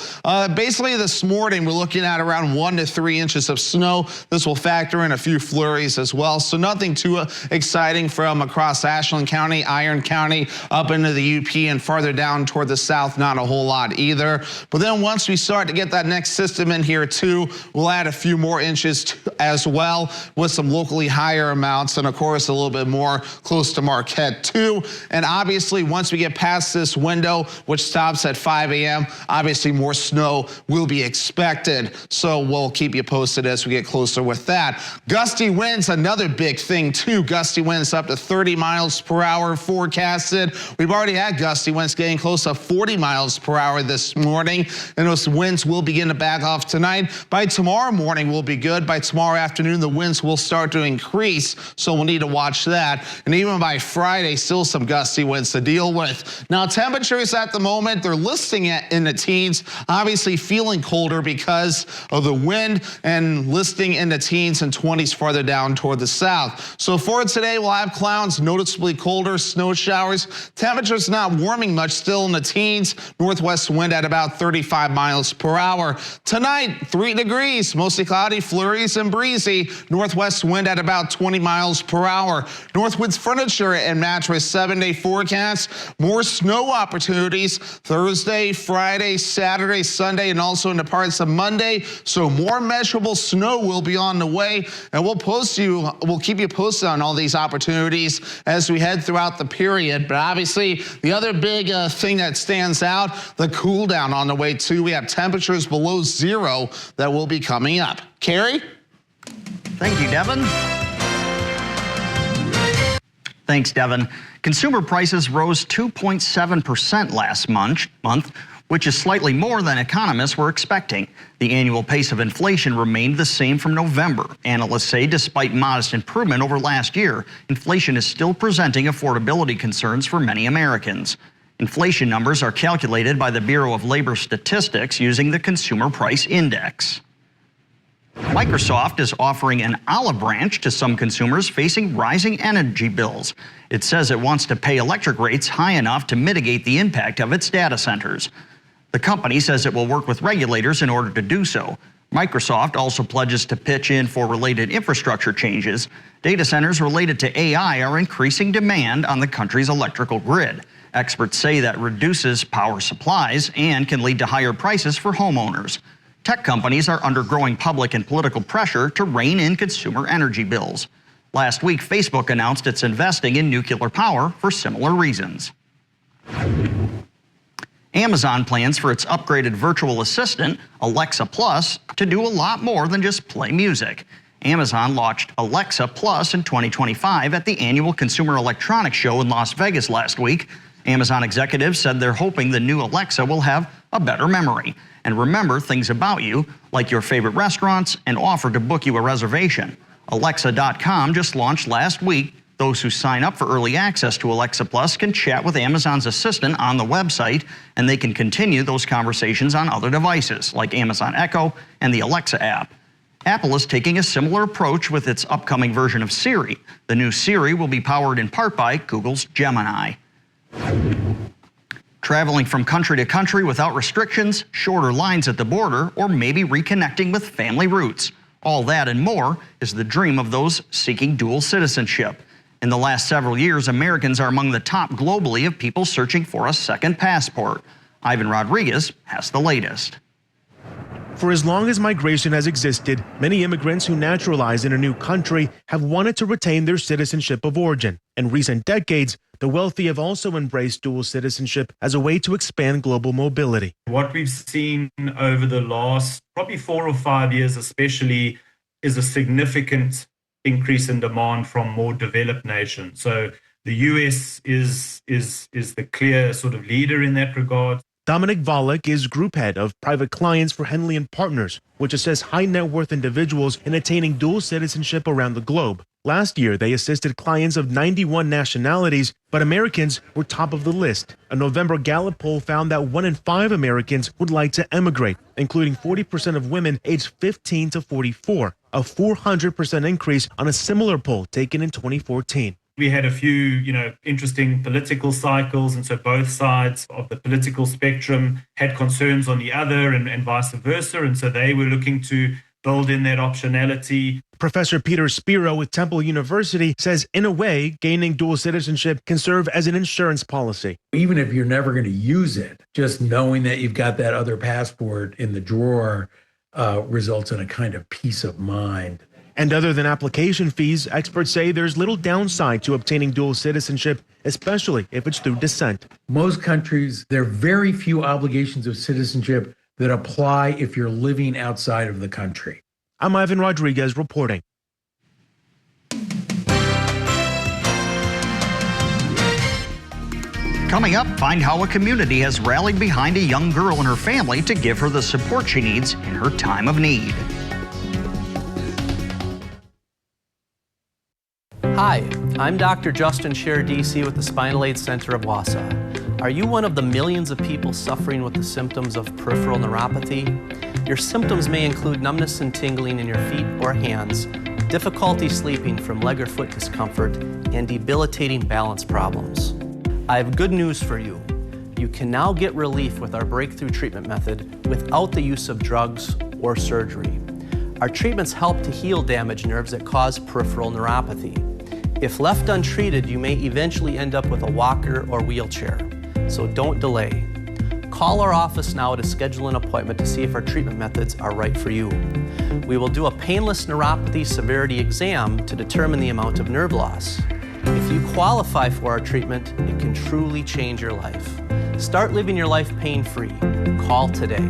basically this morning we're looking at around 1 to 3 inches of snow. This will factor in a few flurries as well, so nothing too exciting from across Ashland County, Iron County, up into the UP and farther down toward the south, not a whole lot either. But then once we start to get that next system in here too, we'll add a few more inches as well with some locally higher amounts, and of course a little bit more close to Marquette too. And obviously once we get past this window, which stops at 5 a.m., obviously more snow will be expected. So we'll keep you posted as we get closer with that. Gusty winds, another big thing too. Gusty winds up to 30 miles per hour forecasted. We've already had gusty winds getting close to 40 miles per hour this morning, and those winds will begin to back off tonight. By tomorrow morning will be good. By tomorrow afternoon, the winds will start to increase, so we'll need to watch that. And even by Friday, still some gusty winds to deal with. Now, temperatures at the moment, they're listing in the teens, obviously feeling colder because of the wind, and listing in the teens and 20s farther down toward the south. So for today, we'll have clouds, noticeably colder, snow showers. Temperatures not warm warming much, still in the teens. Northwest wind at about 35 miles per hour. Tonight, 3 degrees, mostly cloudy, flurries and breezy. Northwest wind at about 20 miles per hour. Northwoods Furniture and Mattress 7-day forecast. More snow opportunities Thursday, Friday, Saturday, Sunday, and also into parts of Monday. So more measurable snow will be on the way, and we'll keep you posted on all these opportunities as we head throughout the period. But obviously, the other big thing that stands out, the cool down on the way too. We have temperatures below 0 that will be coming up. Carrie? Thank you, Devin. Thanks, Devin. Consumer prices rose 2.7% last month, which is slightly more than economists were expecting. The annual pace of inflation remained the same from November. Analysts say despite modest improvement over last year, inflation is still presenting affordability concerns for many Americans. Inflation numbers are calculated by the Bureau of Labor Statistics using the Consumer Price Index. Microsoft is offering an olive branch to some consumers facing rising energy bills. It says it wants to pay electric rates high enough to mitigate the impact of its data centers. The company says it will work with regulators in order to do so. Microsoft also pledges to pitch in for related infrastructure changes. Data centers related to AI are increasing demand on the country's electrical grid. Experts say that reduces power supplies and can lead to higher prices for homeowners. Tech companies are under growing public and political pressure to rein in consumer energy bills. Last week, Facebook announced it's investing in nuclear power for similar reasons. Amazon plans for its upgraded virtual assistant, Alexa Plus, to do a lot more than just play music. Amazon launched Alexa Plus in 2025 at the annual Consumer Electronics Show in Las Vegas last week. Amazon executives said they're hoping the new Alexa will have a better memory and remember things about you, like your favorite restaurants, and offer to book you a reservation. Alexa.com just launched last week. Those who sign up for early access to Alexa Plus can chat with Amazon's assistant on the website, and they can continue those conversations on other devices, like Amazon Echo and the Alexa app. Apple is taking a similar approach with its upcoming version of Siri. The new Siri will be powered in part by Google's Gemini. Traveling from country to country without restrictions, shorter lines at the border, or maybe reconnecting with family roots. All that and more is the dream of those seeking dual citizenship. In the last several years, Americans are among the top globally of people searching for a second passport. Ivan Rodriguez has the latest. For as long as migration has existed, many immigrants who naturalize in a new country have wanted to retain their citizenship of origin. In recent decades, the wealthy have also embraced dual citizenship as a way to expand global mobility. What we've seen over the last probably 4 or 5 years especially is a significant increase in demand from more developed nations. So the US is the clear sort of leader in that regard. Dominic Volek is group head of private clients for Henley & Partners, which assists high net worth individuals in attaining dual citizenship around the globe. Last year, they assisted clients of 91 nationalities, but Americans were top of the list. A November Gallup poll found that 1 in 5 Americans would like to emigrate, including 40% of women aged 15 to 44, a 400% increase on a similar poll taken in 2014. We had a few, interesting political cycles, and so both sides of the political spectrum had concerns on the other and vice versa, and so they were looking to build in that optionality. Professor Peter Spiro with Temple University says, in a way, gaining dual citizenship can serve as an insurance policy. Even if you're never going to use it, just knowing that you've got that other passport in the drawer results in a kind of peace of mind. And other than application fees, experts say there's little downside to obtaining dual citizenship, especially if it's through descent. Most countries, there are very few obligations of citizenship that apply if you're living outside of the country. I'm Ivan Rodriguez reporting. Coming up, find how a community has rallied behind a young girl and her family to give her the support she needs in her time of need. Hi, I'm Dr. Justin Scher, DC with the Spinal Aid Center of Wausau. Are you one of the millions of people suffering with the symptoms of peripheral neuropathy? Your symptoms may include numbness and tingling in your feet or hands, difficulty sleeping from leg or foot discomfort, and debilitating balance problems. I have good news for you. You can now get relief with our breakthrough treatment method without the use of drugs or surgery. Our treatments help to heal damaged nerves that cause peripheral neuropathy. If left untreated, you may eventually end up with a walker or wheelchair, so don't delay. Call our office now to schedule an appointment to see if our treatment methods are right for you. We will do a painless neuropathy severity exam to determine the amount of nerve loss. If you qualify for our treatment, it can truly change your life. Start living your life pain-free. Call today.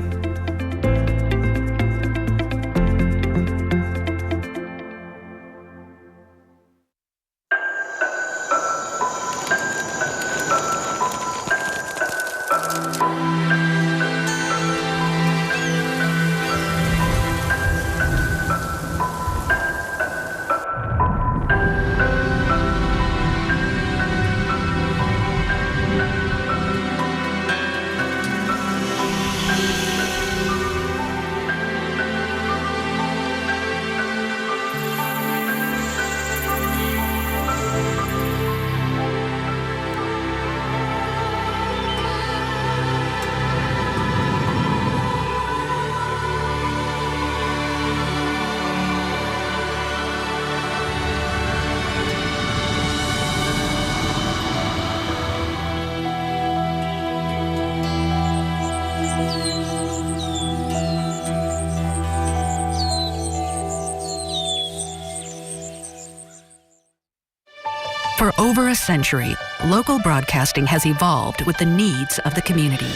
For over a century, local broadcasting has evolved with the needs of the community.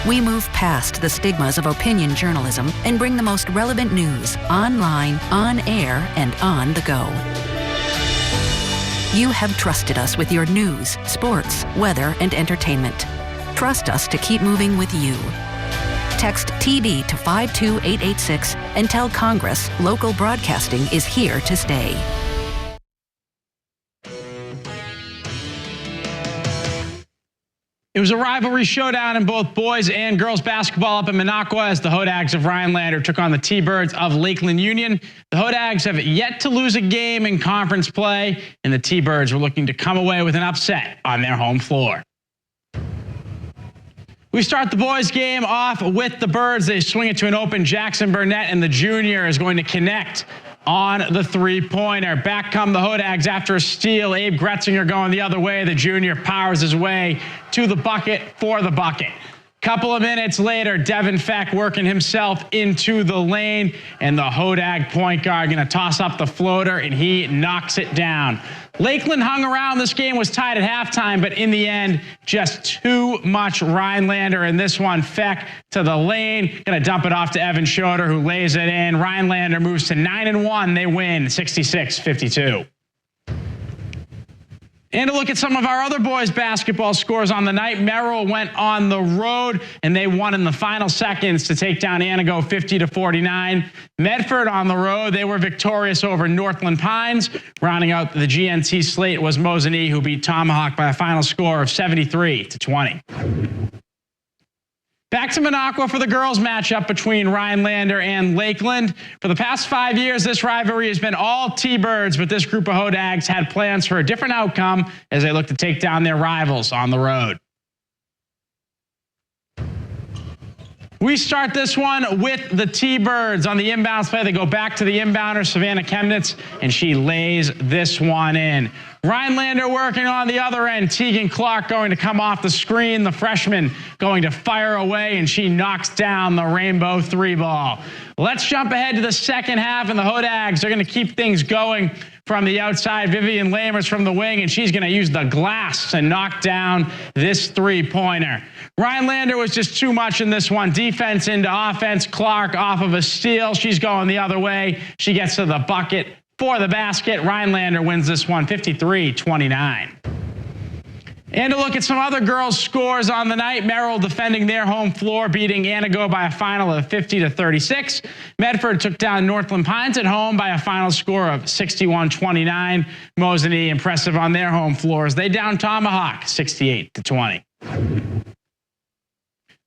We move past the stigmas of opinion journalism and bring the most relevant news online, on air, and on the go. You have trusted us with your news, sports, weather, and entertainment. Trust us to keep moving with you. Text TB to 52886 and tell Congress local broadcasting is here to stay. It was a rivalry showdown in both boys and girls basketball up in Minocqua as the Hodags of Rhinelander took on the T-Birds of Lakeland Union. The Hodags have yet to lose a game in conference play, and the T-Birds were looking to come away with an upset on their home floor. We start the boys game off with the Birds. They swing it to an open Jackson Burnett, and the junior is going to connect on the three-pointer. Back come the Hodags after a steal. Abe Gretzinger going the other way. The junior powers his way to the bucket for the bucket. Couple of minutes later, Devin Feck working himself into the lane, and the Hodag point guard going to toss up the floater, and he knocks it down. Lakeland hung around. This game was tied at halftime, but in the end, just too much Rhinelander in this one. Feck to the lane, going to dump it off to Evan Schroeder, who lays it in. Rhinelander moves to 9-1. They win 66-52. And to look at some of our other boys basketball scores on the night, Merrill went on the road and they won in the final seconds to take down Antigo 50-49. Medford on the road, they were victorious over Northland Pines. Rounding out the GNT slate was Mosinee, who beat Tomahawk by a final score of 73-20. Back to Minocqua for the girls matchup between Rhinelander and Lakeland. For the past 5 years, this rivalry has been all T-Birds, but this group of Hodags had plans for a different outcome as they look to take down their rivals on the road. We start this one with the T-Birds on the inbounds play. They go back to the inbounder, Savannah Chemnitz, and she lays this one in. Rhinelander working on the other end. Tegan Clark going to come off the screen. The freshman going to fire away, and she knocks down the rainbow three ball. Let's jump ahead to the second half, and the Hodags are going to keep things going from the outside. Vivian Lamers from the wing, and she's going to use the glass to knock down this three-pointer. Rhinelander was just too much in this one. Defense into offense. Clark off of a steal. She's going the other way. She gets to the bucket for the basket. Rhinelander wins this one 53-29. And to look at some other girls' scores on the night, Merrill defending their home floor, beating Antigo by a final of 50-36. Medford took down Northland Pines at home by a final score of 61-29. Mosinee impressive on their home floors. They downed Tomahawk 68-20.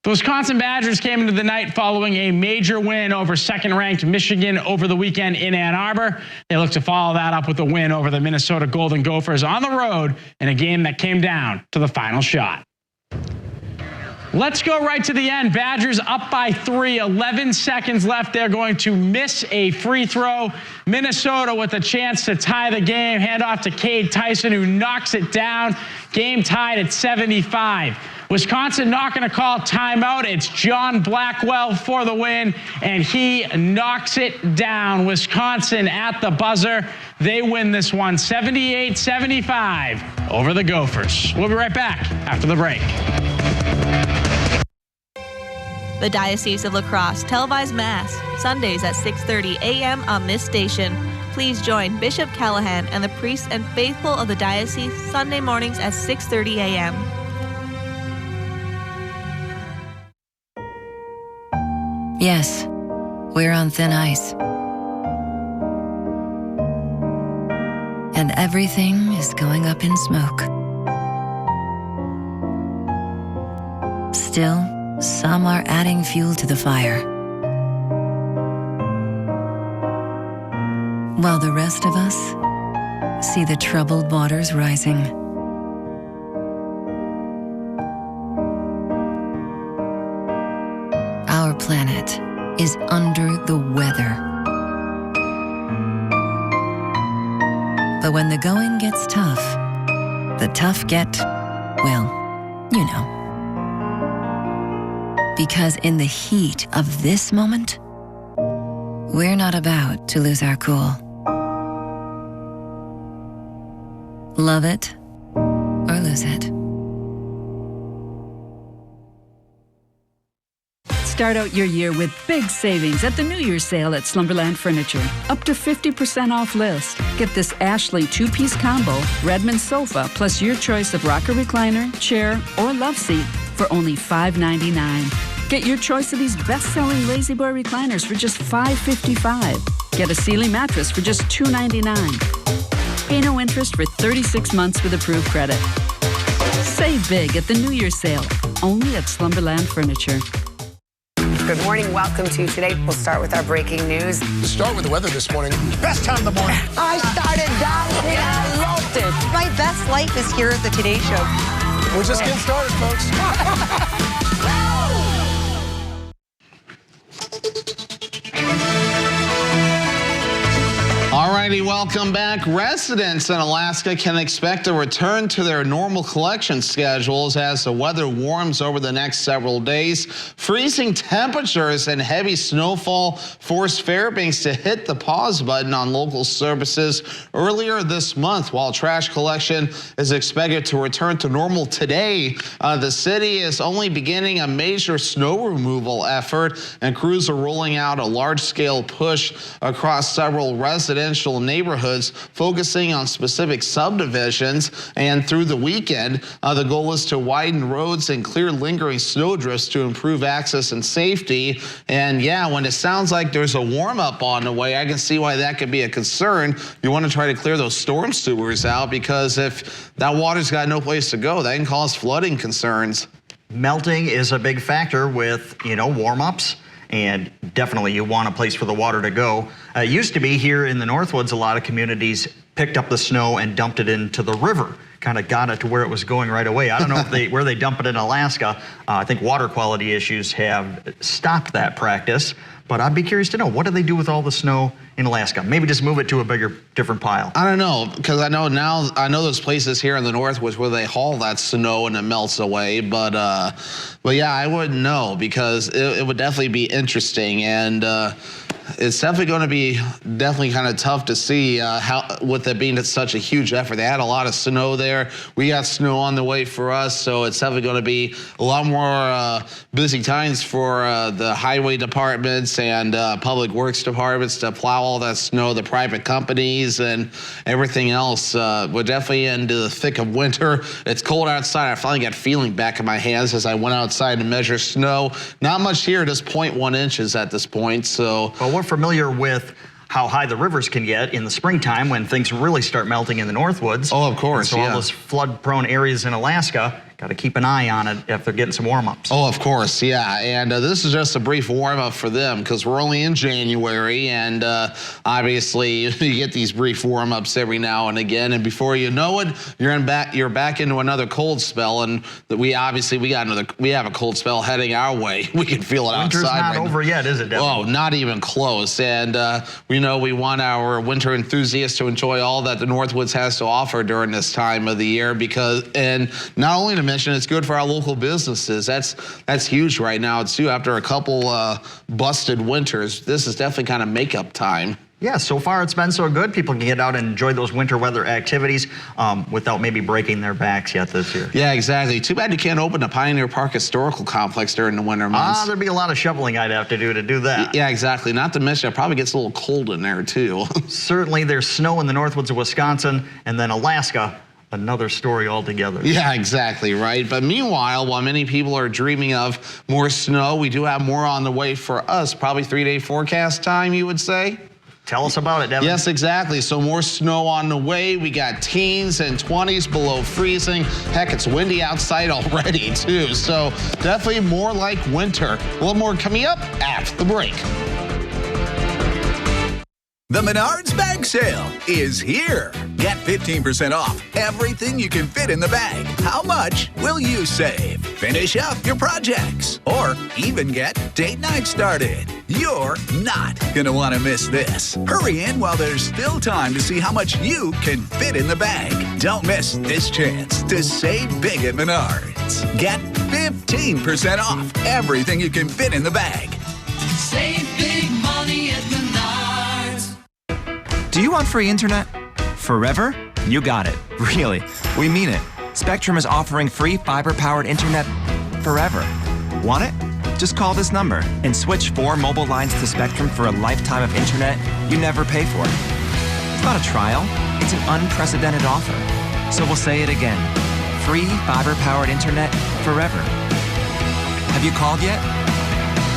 The Wisconsin Badgers came into the night following a major win over second-ranked Michigan over the weekend in Ann Arbor. They look to follow that up with a win over the Minnesota Golden Gophers on the road in a game that came down to the final shot. Let's go right to the end. Badgers up by 3, 11 seconds left. They're going to miss a free throw. Minnesota with a chance to tie the game. Hand off to Cade Tyson, who knocks it down. Game tied at 75. Wisconsin not going to call timeout. It's John Blackwell for the win, and he knocks it down. Wisconsin at the buzzer. They win this one 78-75 over the Gophers. We'll be right back after the break. The Diocese of La Crosse televised Mass, Sundays at 6:30 a.m. on this station. Please join Bishop Callahan and the priests and faithful of the diocese Sunday mornings at 6:30 a.m. Yes, we're on thin ice. And everything is going up in smoke. Still, some are adding fuel to the fire, while the rest of us see the troubled waters rising. Our planet is under the weather. But when the going gets tough, the tough get, well, you know. Because in the heat of this moment, we're not about to lose our cool. Love it or lose it. Start out your year with big savings at the New Year's sale at Slumberland Furniture. Up to 50% off list. Get this Ashley 2-piece combo, Redmond sofa, plus your choice of rocker recliner, chair, or love seat for only $5.99. Get your choice of these best-selling Lazy Boy recliners for just $5.55. Get a Sealy mattress for just $2.99. Pay no interest for 36 months with approved credit. Save big at the New Year's sale, only at Slumberland Furniture. Good morning. Welcome to Today. We'll start with our breaking news. Start with the weather this morning. Best time of the morning. I started dancing. I loved it. My best life is here at the Today Show. We're just getting started, folks. Alrighty, welcome back. Residents in Alaska can expect a return to their normal collection schedules as the weather warms over the next several days. Freezing temperatures and heavy snowfall forced Fairbanks to hit the pause button on local services earlier this month. While trash collection is expected to return to normal today, the city is only beginning a major snow removal effort, and crews are rolling out a large-scale push across several residential neighborhoods, focusing on specific subdivisions. And through the weekend, the goal is to widen roads and clear lingering snowdrifts to improve access and safety. And yeah, when it sounds like there's a warm-up on the way, I can see why that could be a concern. You want to try to clear those storm sewers out, because if that water's got no place to go, that can cause flooding concerns. Melting is a big factor with, warm-ups. And definitely you want a place for the water to go. It used to be here in the Northwoods, a lot of communities picked up the snow and dumped it into the river, kind of got it to where it was going right away. I don't know if where they dump it in Alaska. I think water quality issues have stopped that practice, but I'd be curious to know, what do they do with all the snow in Alaska? Maybe just move it to a bigger, different pile. I don't know, because I know there's places here in the Northwoods where they haul that snow and it melts away, but yeah, I wouldn't know, because it would definitely be interesting, and it's definitely going to be kind of tough to see how, with it being such a huge effort. They had a lot of snow there. We got snow on the way for us, so it's definitely going to be a lot more busy times for the highway departments and public works departments to plow all that snow, the private companies and everything else. We're definitely into the thick of winter. It's cold outside. I finally got feeling back in my hands as I went outside to measure snow. Not much here, just 0.1 inches at this point. So. Well, we're familiar with how high the rivers can get in the springtime when things really start melting in the Northwoods. Oh, of course, and so all those flood-prone areas in Alaska Got to keep an eye on it if they're getting some warm-ups. Oh, of course, yeah. And this is just a brief warm-up for them because we're only in January, and obviously you get these brief warm-ups every now and again, and before you know it, you're back into another cold spell, and we have a cold spell heading our way. We can feel it Winter's outside. not over yet, is it, Devin? Oh, not even close. And we want our winter enthusiasts to enjoy all that the Northwoods has to offer during this time of the year, and not only to mention it's good for our local businesses. That's huge right now too. After a couple busted winters, this is definitely kind of makeup time. Yeah, so far it's been so good. People can get out and enjoy those winter weather activities without maybe breaking their backs yet this year. Yeah, exactly. Too bad you can't open the Pioneer Park Historical Complex during the winter months. There'd be a lot of shoveling I'd have to do that. Yeah, exactly. Not to mention, it probably gets a little cold in there too. Certainly, there's snow in the Northwoods of Wisconsin, and then Alaska. Another story altogether. Yeah, exactly, right? But meanwhile, while many people are dreaming of more snow, we do have more on the way for us. Probably 3-day forecast time, you would say? Tell us about it, Devin. Yes, exactly. So more snow on the way. We got teens and 20s below freezing. Heck, it's windy outside already, too. So definitely more like winter. A little more coming up after the break. The Menards Bag Sale is here. Get 15% off everything you can fit in the bag. How much will you save? Finish up your projects or even get date night started. You're not going to want to miss this. Hurry in while there's still time to see how much you can fit in the bag. Don't miss this chance to save big at Menards. Get 15% off everything you can fit in the bag. Save big money at Menards. Do you want free internet? Forever? You got it. Really. We mean it. Spectrum is offering free fiber-powered internet forever. Want it? Just call this number and switch 4 mobile lines to Spectrum for a lifetime of internet you never pay for. It's not a trial. It's an unprecedented offer. So we'll say it again. Free fiber-powered internet forever. Have you called yet?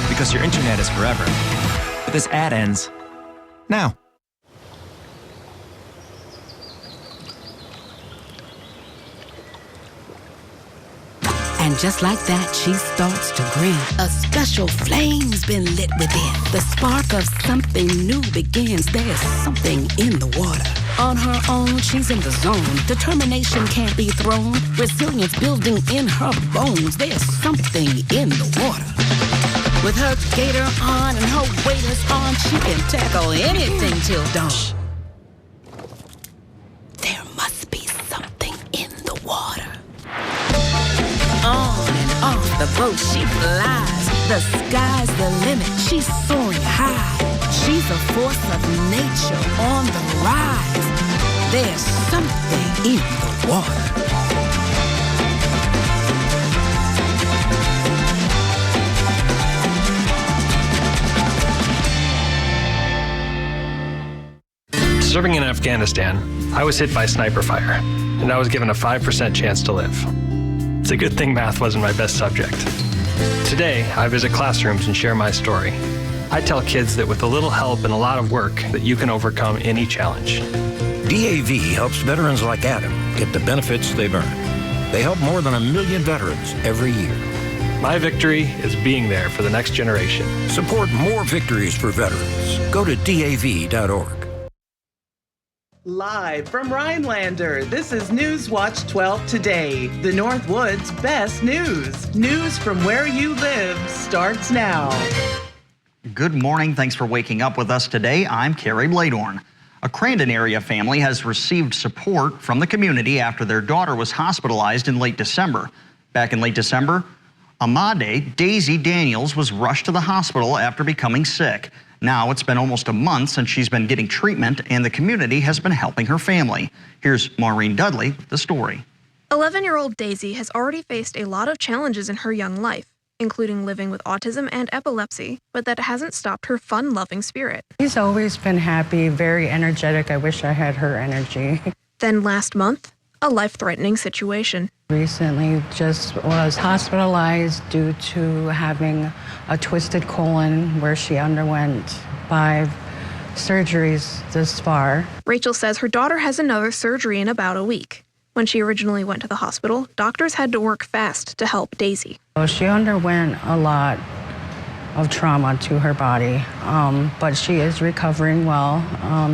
Because your internet is forever. But this ad ends now. And just like that, she starts to grin. A special flame's been lit within. The spark of something new begins. There's something in the water. On her own, she's in the zone. Determination can't be thrown. Resilience building in her bones. There's something in the water. With her gator on and her waders on, she can tackle anything till dawn. There must be something in the water. On and off the boat she flies. The sky's the limit, she's soaring high. She's a force of nature on the rise. There's something in the water. Serving in Afghanistan, I was hit by sniper fire, and I was given a 5% chance to live. It's a good thing math wasn't my best subject. Today, I visit classrooms and share my story. I tell kids that with a little help and a lot of work, that you can overcome any challenge. DAV helps veterans like Adam get the benefits they've earned. They help more than 1 million veterans every year. My victory is being there for the next generation. Support more victories for veterans. Go to DAV.org. Live from Rhinelander, this is Newswatch 12 Today, the Northwoods' best news. News from where you live starts now. Good morning. Thanks for waking up with us today. I'm Carrie Bladorn. A Crandon area family has received support from the community after their daughter was hospitalized in late December. Back in late December, Amade Daisy Daniels was rushed to the hospital after becoming sick. Now it's been almost a month since she's been getting treatment, and the community has been helping her family. Here's Maureen Dudley with the story. 11-year-old Daisy has already faced a lot of challenges in her young life, including living with autism and epilepsy, but that hasn't stopped her fun-loving spirit. She's always been happy, very energetic. I wish I had her energy. Then last month, a life-threatening situation. Recently just was hospitalized due to having a twisted colon where she underwent 5 surgeries this far. Rachel says her daughter has another surgery in about a week. When she originally went to the hospital, doctors had to work fast to help Daisy. She underwent a lot of trauma to her body, but she is recovering well.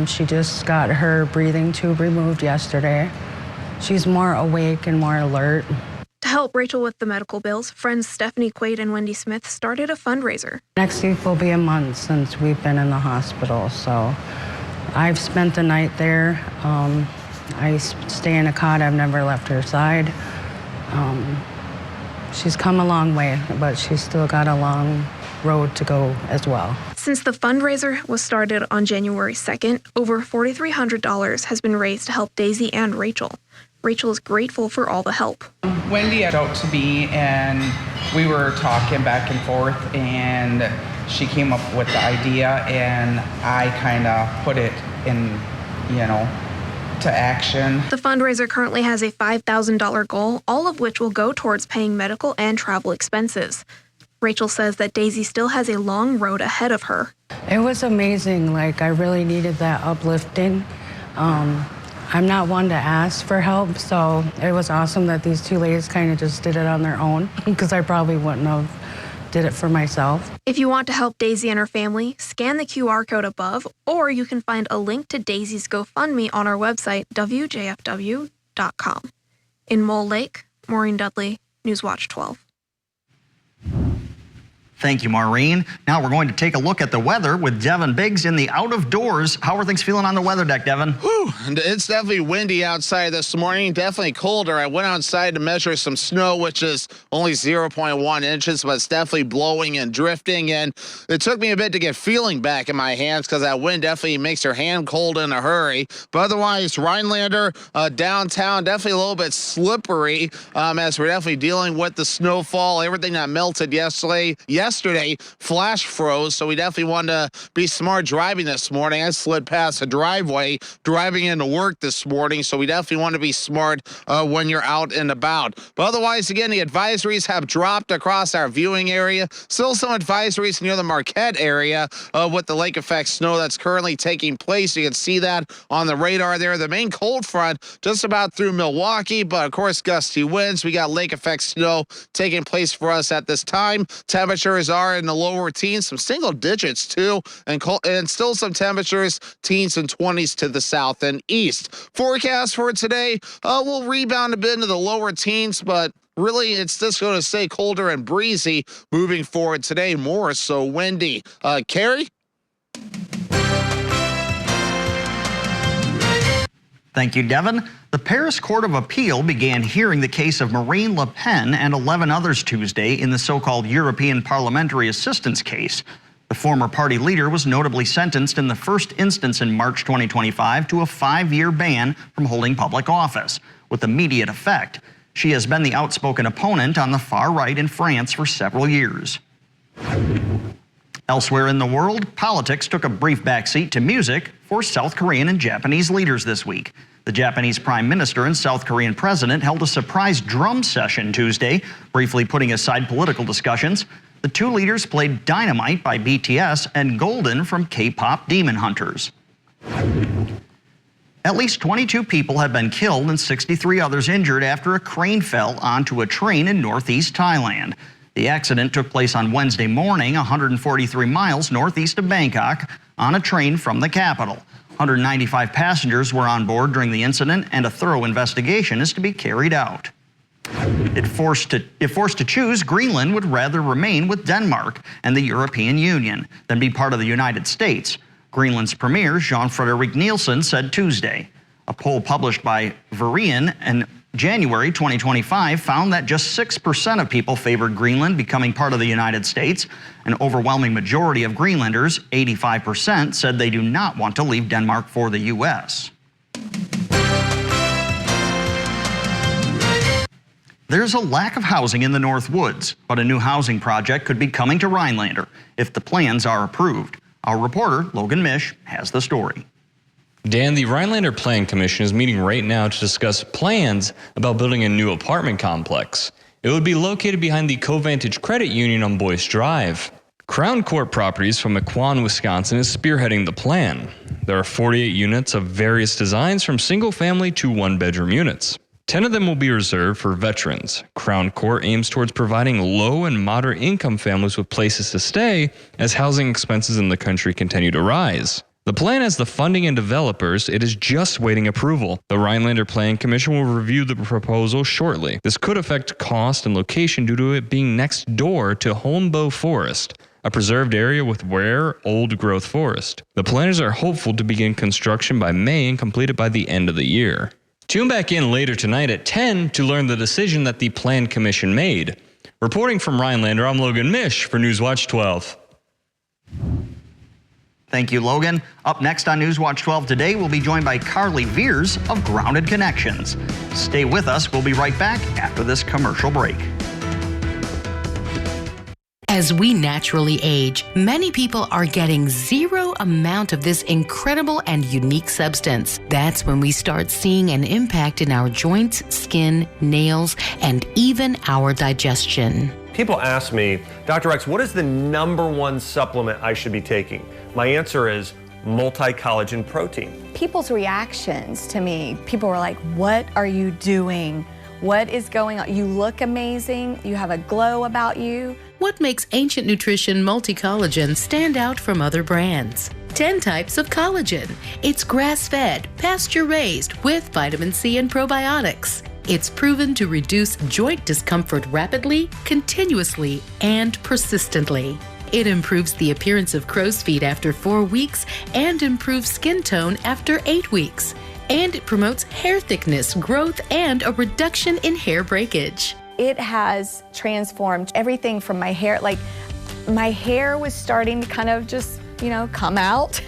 She just got her breathing tube removed yesterday. She's more awake and more alert. To help Rachel with the medical bills, friends Stephanie Quaid and Wendy Smith started a fundraiser. Next week will be a month since we've been in the hospital, so I've spent the night there. I stay in a cot. I've never left her side. She's come a long way, but she's still got a long road to go as well. Since the fundraiser was started on January 2nd, over $4,300 has been raised to help Daisy and Rachel. Rachel is grateful for all the help. Wendy reached out to me and we were talking back and forth, and she came up with the idea and I kind of put it in, to action. The fundraiser currently has a $5,000 goal, all of which will go towards paying medical and travel expenses. Rachel says that Daisy still has a long road ahead of her. It was amazing. I really needed that uplifting. I'm not one to ask for help, so it was awesome that these two ladies kind of just did it on their own, because I probably wouldn't have did it for myself. If you want to help Daisy and her family, scan the QR code above, or you can find a link to Daisy's GoFundMe on our website, wjfw.com. In Mole Lake, Maureen Dudley, Newswatch 12. Thank you, Maureen. Now we're going to take a look at the weather with Devin Biggs in the out of doors. How are things feeling on the weather deck, Devin? Whew, it's definitely windy outside this morning, definitely colder. I went outside to measure some snow, which is only 0.1 inches, but it's definitely blowing and drifting. And it took me a bit to get feeling back in my hands because that wind definitely makes your hand cold in a hurry. But otherwise, Rhinelander, downtown, definitely a little bit slippery as we're definitely dealing with the snowfall, everything that melted yesterday flash froze, so we definitely wanted to be smart driving this morning. I slid past a driveway driving into work this morning, so we definitely want to be smart when you're out and about. But otherwise, again, the advisories have dropped across our viewing area. Still some advisories near the Marquette area with the lake effect snow that's currently taking place. You can see that on the radar there. The main cold front just about through Milwaukee, but of course, gusty winds. We got lake effect snow taking place for us at this time. Temperatures are in the lower teens, some single digits too, and still some temperatures, teens and 20s to the south and east. Forecast for today, will rebound a bit into the lower teens, but really it's just going to stay colder and breezy moving forward today, more so windy. Carrie? Thank you, Devin. The Paris Court of Appeal began hearing the case of Marine Le Pen and 11 others Tuesday in the so-called European Parliamentary Assistance case. The former party leader was notably sentenced in the first instance in March 2025 to a 5-year ban from holding public office, with immediate effect. She has been the outspoken opponent on the far right in France for several years. Elsewhere in the world, politics took a brief backseat to music for South Korean and Japanese leaders this week. The Japanese Prime Minister and South Korean President held a surprise drum session Tuesday, briefly putting aside political discussions. The two leaders played Dynamite by BTS and Golden from K-pop Demon Hunters. At least 22 people have been killed and 63 others injured after a crane fell onto a train in northeast Thailand. The accident took place on Wednesday morning, 143 miles northeast of Bangkok, on a train from the capital. 195 passengers were on board during the incident, and a thorough investigation is to be carried out. If forced to choose, Greenland would rather remain with Denmark and the European Union than be part of the United States. Greenland's Premier, Jean-Frédéric Nielsen, said Tuesday. A poll published by Verian in January 2025 found that just 6% of people favored Greenland becoming part of the United States. An overwhelming majority of Greenlanders, 85%, said they do not want to leave Denmark for the U.S. There's a lack of housing in the North Woods, but a new housing project could be coming to Rhinelander if the plans are approved. Our reporter, Logan Mish, has the story. Dan, the Rhinelander Plan Commission is meeting right now to discuss plans about building a new apartment complex. It would be located behind the Covantage Credit Union on Boyce Drive. Crown Court Properties from Mequon, Wisconsin is spearheading the plan. There are 48 units of various designs from single-family to one-bedroom units. 10 of them will be reserved for veterans. Crown Court aims towards providing low and moderate income families with places to stay as housing expenses in the country continue to rise. The plan has the funding and developers. It is just waiting approval. The Rhinelander Planning Commission will review the proposal shortly. This could affect cost and location due to it being next door to Holmboe Forest, a preserved area with rare, old-growth forest. The planners are hopeful to begin construction by May and complete it by the end of the year. Tune back in later tonight at 10 to learn the decision that the Plan Commission made. Reporting from Rhinelander, I'm Logan Mish for Newswatch 12. Thank you, Logan. Up next on Newswatch 12 today, we'll be joined by Carly Veers of Grounded Connections. Stay with us. We'll be right back after this commercial break. As we naturally age, many people are getting zero amount of this incredible and unique substance. That's when we start seeing an impact in our joints, skin, nails, and even our digestion. People ask me, Dr. X, what is the #1 supplement I should be taking? My answer is multi-collagen protein. People's reactions to me, people were like, what are you doing? What is going on? You look amazing. You have a glow about you. What makes Ancient Nutrition Multi-Collagen stand out from other brands? 10 types of collagen. It's grass-fed, pasture-raised with vitamin C and probiotics. It's proven to reduce joint discomfort rapidly, continuously, and persistently. It improves the appearance of crow's feet after 4 weeks and improves skin tone after 8 weeks. And it promotes hair thickness, growth, and a reduction in hair breakage. It has transformed everything from my hair. Like, my hair was starting to kind of just, come out,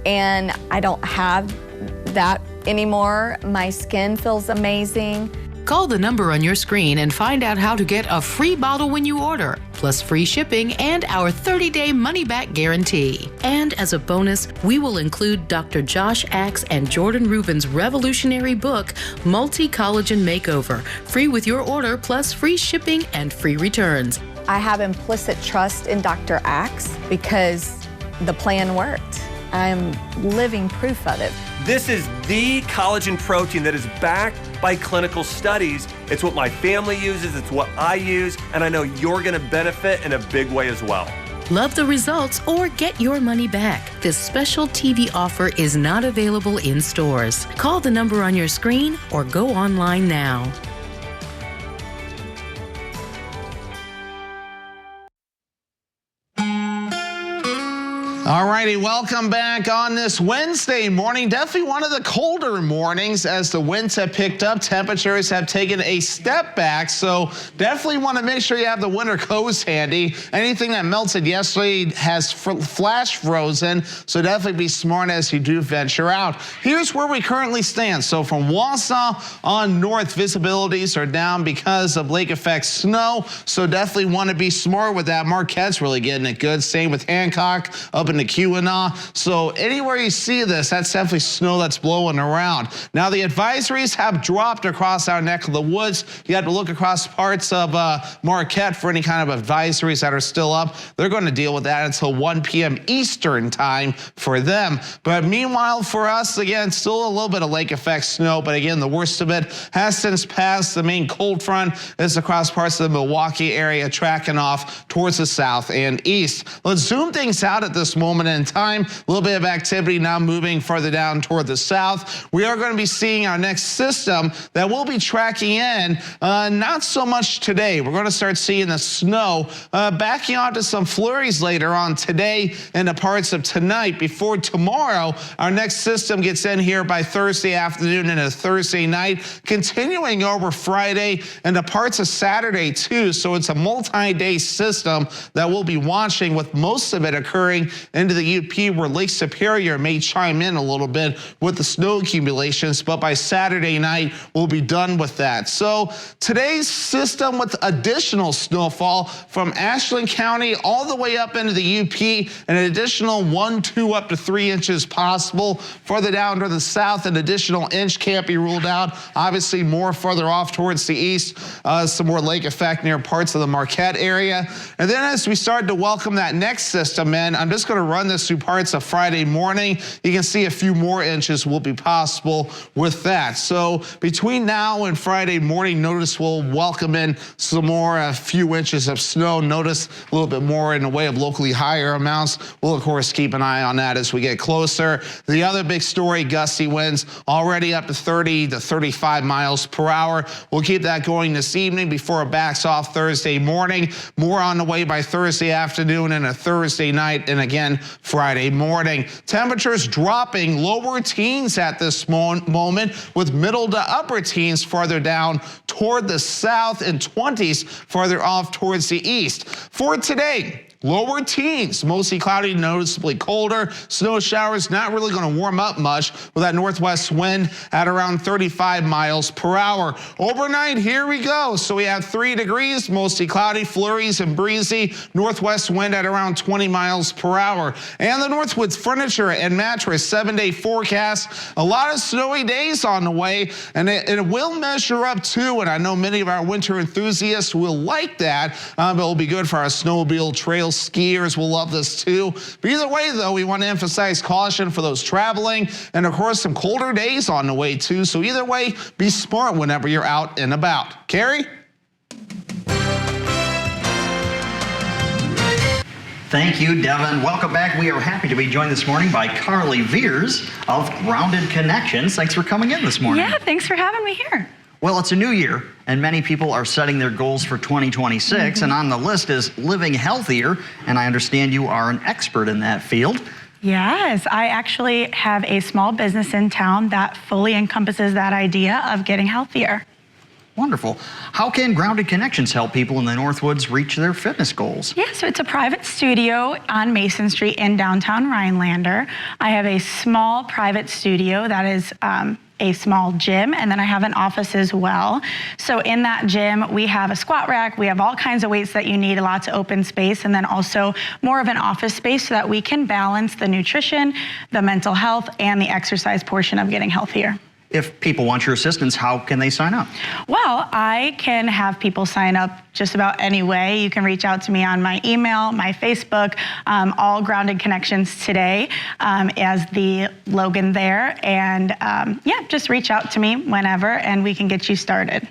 and I don't have that anymore. My skin feels amazing. Call the number on your screen and find out how to get a free bottle when you order, plus free shipping and our 30-day money-back guarantee. And as a bonus, we will include Dr. Josh Axe and Jordan Rubin's revolutionary book, Multi-Collagen Makeover, free with your order, plus free shipping and free returns. I have implicit trust in Dr. Axe because the plan worked. I'm living proof of it. This is the collagen protein that is backed by clinical studies. It's what my family uses, it's what I use, and I know you're gonna benefit in a big way as well. Love the results or get your money back. This special TV offer is not available in stores. Call the number on your screen or go online now. All righty, welcome back on this Wednesday morning. Definitely one of the colder mornings as the winds have picked up. Temperatures have taken a step back, so definitely want to make sure you have the winter coats handy. Anything that melted yesterday has flash frozen, so definitely be smart as you do venture out. Here's where we currently stand. So from Wausau on north, visibilities are down because of lake effect snow, so definitely want to be smart with that. Marquette's really getting it good. Same with Hancock up in the Keweenaw. So anywhere you see this, that's definitely snow that's blowing around. Now the advisories have dropped across our neck of the woods. You have to look across parts of Marquette for any kind of advisories that are still up. They're going to deal with that until 1 p.m. Eastern time for them. But meanwhile for us, again, still a little bit of lake effect snow, but again, the worst of it has since passed. The main cold front is across parts of the Milwaukee area, tracking off towards the south and east. Let's zoom things out at this moment in time. A little bit of activity now moving further down toward the south. We are going to be seeing our next system that we'll be tracking in, not so much today. We're going to start seeing the snow backing out to some flurries later on today and the parts of tonight. Before tomorrow, our next system gets in here by Thursday afternoon and a Thursday night, continuing over Friday and the parts of Saturday too. So it's a multi-day system that we'll be watching, with most of it occurring into the UP, where Lake Superior may chime in a little bit with the snow accumulations, but by Saturday night, we'll be done with that. So today's system with additional snowfall from Ashland County all the way up into the UP, an additional 1, 2, up to 3 inches possible. Further down to the south, an additional inch can't be ruled out. Obviously more further off towards the east, some more lake effect near parts of the Marquette area. And then as we start to welcome that next system in, I'm just going to to run this through parts of Friday morning, you can see a few more inches will be possible with that. So between now and Friday morning, notice we'll welcome in some more, a few inches of snow. Notice a little bit more in the way of locally higher amounts. We'll, of course, keep an eye on that as we get closer. The other big story, gusty winds already up to 30 to 35 miles per hour. We'll keep that going this evening before it backs off Thursday morning. More on the way by Thursday afternoon and a Thursday night, and again Friday morning. Temperatures dropping lower teens at this moment, with middle to upper teens farther down toward the south and 20s farther off towards the east. For today, lower teens, mostly cloudy, noticeably colder. Snow showers not really going to warm up much with that northwest wind at around 35 miles per hour. Overnight, here we go. So we have 3 degrees, mostly cloudy, flurries and breezy. Northwest wind at around 20 miles per hour. And the Northwoods Furniture and Mattress 7-day forecast. A lot of snowy days on the way, and it will measure up too. And I know many of our winter enthusiasts will like that. But it'll be good for our snowmobile trail skiers. Will love this too. But either way, though, we want to emphasize caution for those traveling, and of course some colder days on the way too. So either way, be smart whenever you're out and about. Carrie? Thank you, Devin. Welcome back. We are happy to be joined this morning by Carly Veers of Grounded Connections. Thanks for coming in this morning. Yeah, thanks for having me here. Well, it's a new year, and many people are setting their goals for 2026, and on the list is living healthier, and I understand you are an expert in that field. Yes, I actually have a small business in town that fully encompasses that idea of getting healthier. Wonderful. How can Grounded Connections help people in the Northwoods reach their fitness goals? Yeah, so it's a private studio on Mason Street in downtown Rhinelander. I have a small private studio that is a small gym, and then I have an office as well. So in that gym, we have a squat rack, we have all kinds of weights that you need, lots of open space, and then also more of an office space so that we can balance the nutrition, the mental health, and the exercise portion of getting healthier. If people want your assistance, how can they sign up? Well, I can have people sign up just about any way. You can reach out to me on my email, my Facebook, all Grounded Connections today as the Logan there. And yeah, just reach out to me whenever and we can get you started.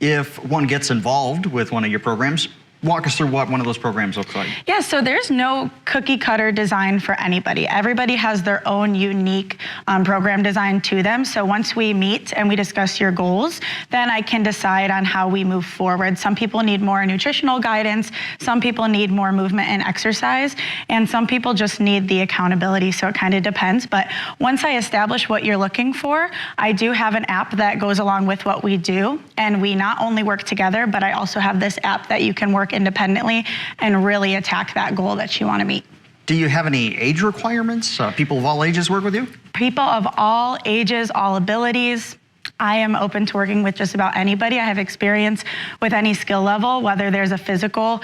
If one gets involved with one of your programs, walk us through what one of those programs looks like. Yeah, so there's no cookie cutter design for anybody. Everybody has their own unique program design to them. So once we meet and we discuss your goals, then I can decide on how we move forward. Some people need more nutritional guidance, some people need more movement and exercise, and some people just need the accountability. So it kind of depends. But once I establish what you're looking for, I do have an app that goes along with what we do. And we not only work together, but I also have this app that you can work independently and really attack that goal that you want to meet. Do you have any age requirements? People of all ages work with you? People of all ages, all abilities. I am open to working with just about anybody. I have experience with any skill level, whether there's a physical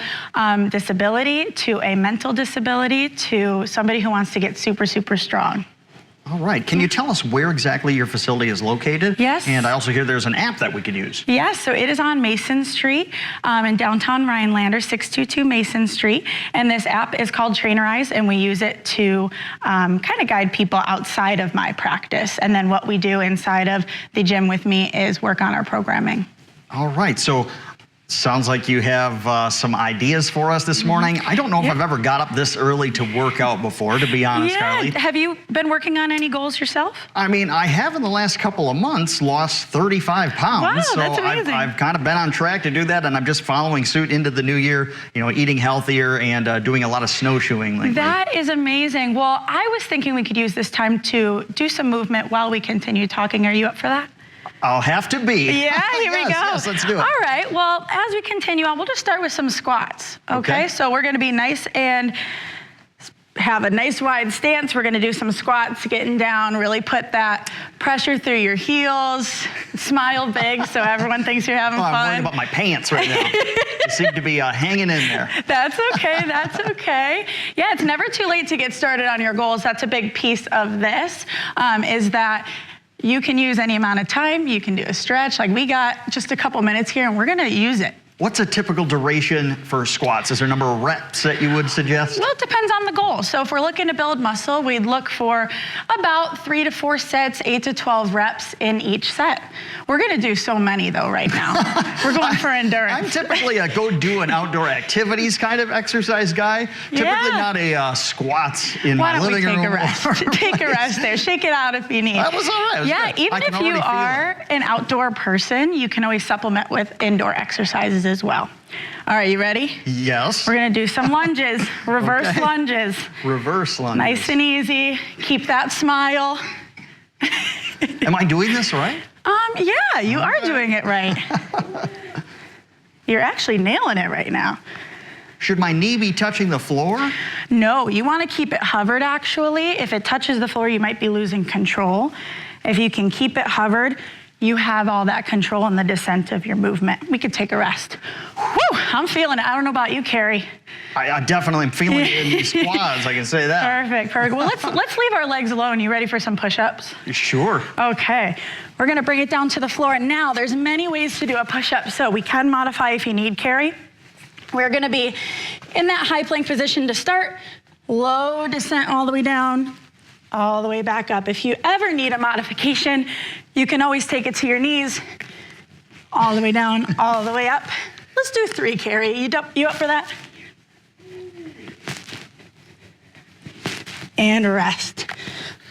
disability to a mental disability to somebody who wants to get super, super strong. All right. Can you tell us where exactly your facility is located? Yes. And I also hear there's an app that we could use. Yes, so it is on Mason Street in downtown Rhinelander, 622 Mason Street. And this app is called Trainerize, and we use it to kind of guide people outside of my practice. And then what we do inside of the gym with me is work on our programming. All right. So sounds like you have some ideas for us this morning. I don't know if I've ever got up this early to work out before, to be honest, Carly. Have you been working on any goals yourself? I mean, I have in the last couple of months lost 35 pounds. Wow, so that's amazing. I've kind of been on track to do that, and I'm just following suit into the new year, you know, eating healthier and doing a lot of snowshoeing lately. That is amazing. Well, I was thinking we could use this time to do some movement while we continue talking. Are you up for that? I'll have to be. Yeah, here we go. Yes, let's do it. All right, well, as we continue on, we'll just start with some squats, okay? So we're gonna be nice and have a nice wide stance. We're gonna do some squats, getting down, really put that pressure through your heels, smile big so everyone thinks you're having fun. I'm worried about my pants right now. They seem to be hanging in there. That's okay, that's okay. Yeah, it's never too late to get started on your goals. That's a big piece of this, is that you can use any amount of time. You can do a stretch. Like we got just a couple minutes here and we're gonna use it. What's a typical duration for squats? Is there a number of reps that you would suggest? Well, it depends on the goal. So if we're looking to build muscle, we'd look for about 3 to 4 sets, 8 to 12 reps in each set. We're gonna do so many though right now. We're going for endurance. I'm typically a go do an outdoor activities kind of exercise guy. Typically not a squats in my living room. Why don't we take a rest? Take a rest there. Shake it out if you need. That was all right. Yeah, good. even if you are an outdoor person, you can always supplement with indoor exercises as well. All right, you ready? Yes. We're gonna do some lunges, reverse lunges. Reverse lunges. Nice and easy. Keep that smile. Am I doing this right? Yeah, you are doing it right. You're actually nailing it right now. Should my knee be touching the floor? No, you want to keep it hovered actually. If it touches the floor, you might be losing control. If you can keep it hovered, you have all that control in the descent of your movement. We could take a rest. Whew, I'm feeling it. I don't know about you, Carrie. I definitely am feeling it in these squats, I can say that. Perfect, perfect. Well, let's leave our legs alone. You ready for some push-ups? Sure. Okay, we're gonna bring it down to the floor. Now, there's many ways to do a push-up, so we can modify if you need, Carrie. We're gonna be in that high plank position to start, low descent all the way down, all the way back up. If you ever need a modification, you can always take it to your knees, all the way down, all the way up. Let's do 3, Carrie. You up for that? And rest.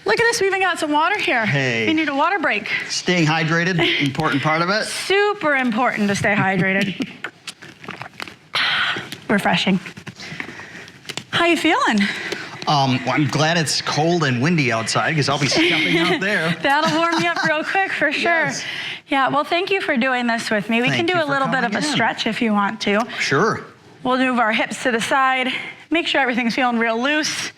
Look at this, we even got some water here. Hey. You need a water break. Staying hydrated, important part of it. Super important to stay hydrated. Refreshing. How you feeling? Well, I'm glad it's cold and windy outside because I'll be stepping out there. That'll warm you up real quick for sure. Yes. Yeah, well, thank you for doing this with me. We can do a little bit of a stretch if you want to. Sure. We'll move our hips to the side. Make sure everything's feeling real loose.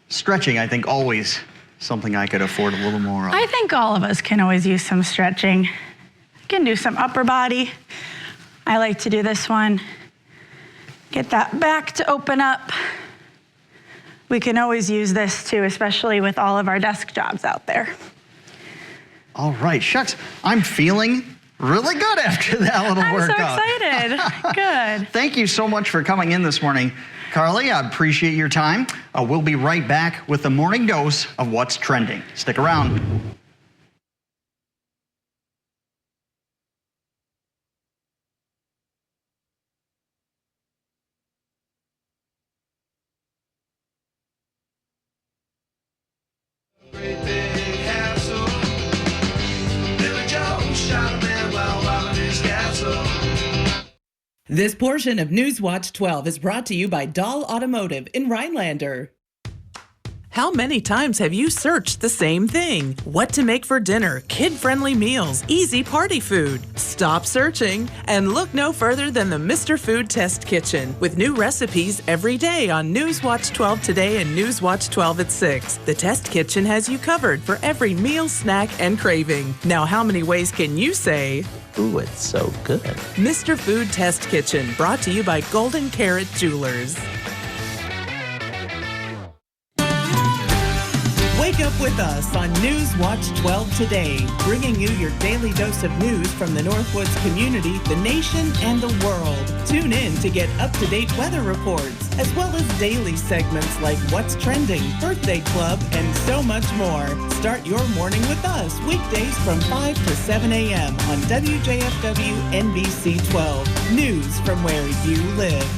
Stretching, I think, always something I could afford a little more of. I think all of us can always use some stretching. You can do some upper body. I like to do this one. Get that back to open up. We can always use this too, especially with all of our desk jobs out there. All right, shucks, I'm feeling really good after that little workout. I'm so excited. Good. Thank you so much for coming in this morning, Carly. I appreciate your time. We'll be right back with the morning dose of what's trending. Stick around. This portion of Newswatch 12 is brought to you by Dahl Automotive in Rhinelander. How many times have you searched the same thing? What to make for dinner, kid-friendly meals, easy party food? Stop searching and look no further than the Mr. Food Test Kitchen with new recipes every day on Newswatch 12 Today and Newswatch 12 at 6. The Test Kitchen has you covered for every meal, snack, and craving. Now, how many ways can you say, ooh, it's so good? Mr. Food Test Kitchen, brought to you by Golden Carrot Jewelers. Wake up with us on Newswatch 12 Today, bringing you your daily dose of news from the Northwoods community, the nation, and the world. Tune in to get up-to-date weather reports, as well as daily segments like What's Trending, Birthday Club, and so much more. Start your morning with us weekdays from 5 to 7 a.m. on WJFW NBC 12. News from where you live.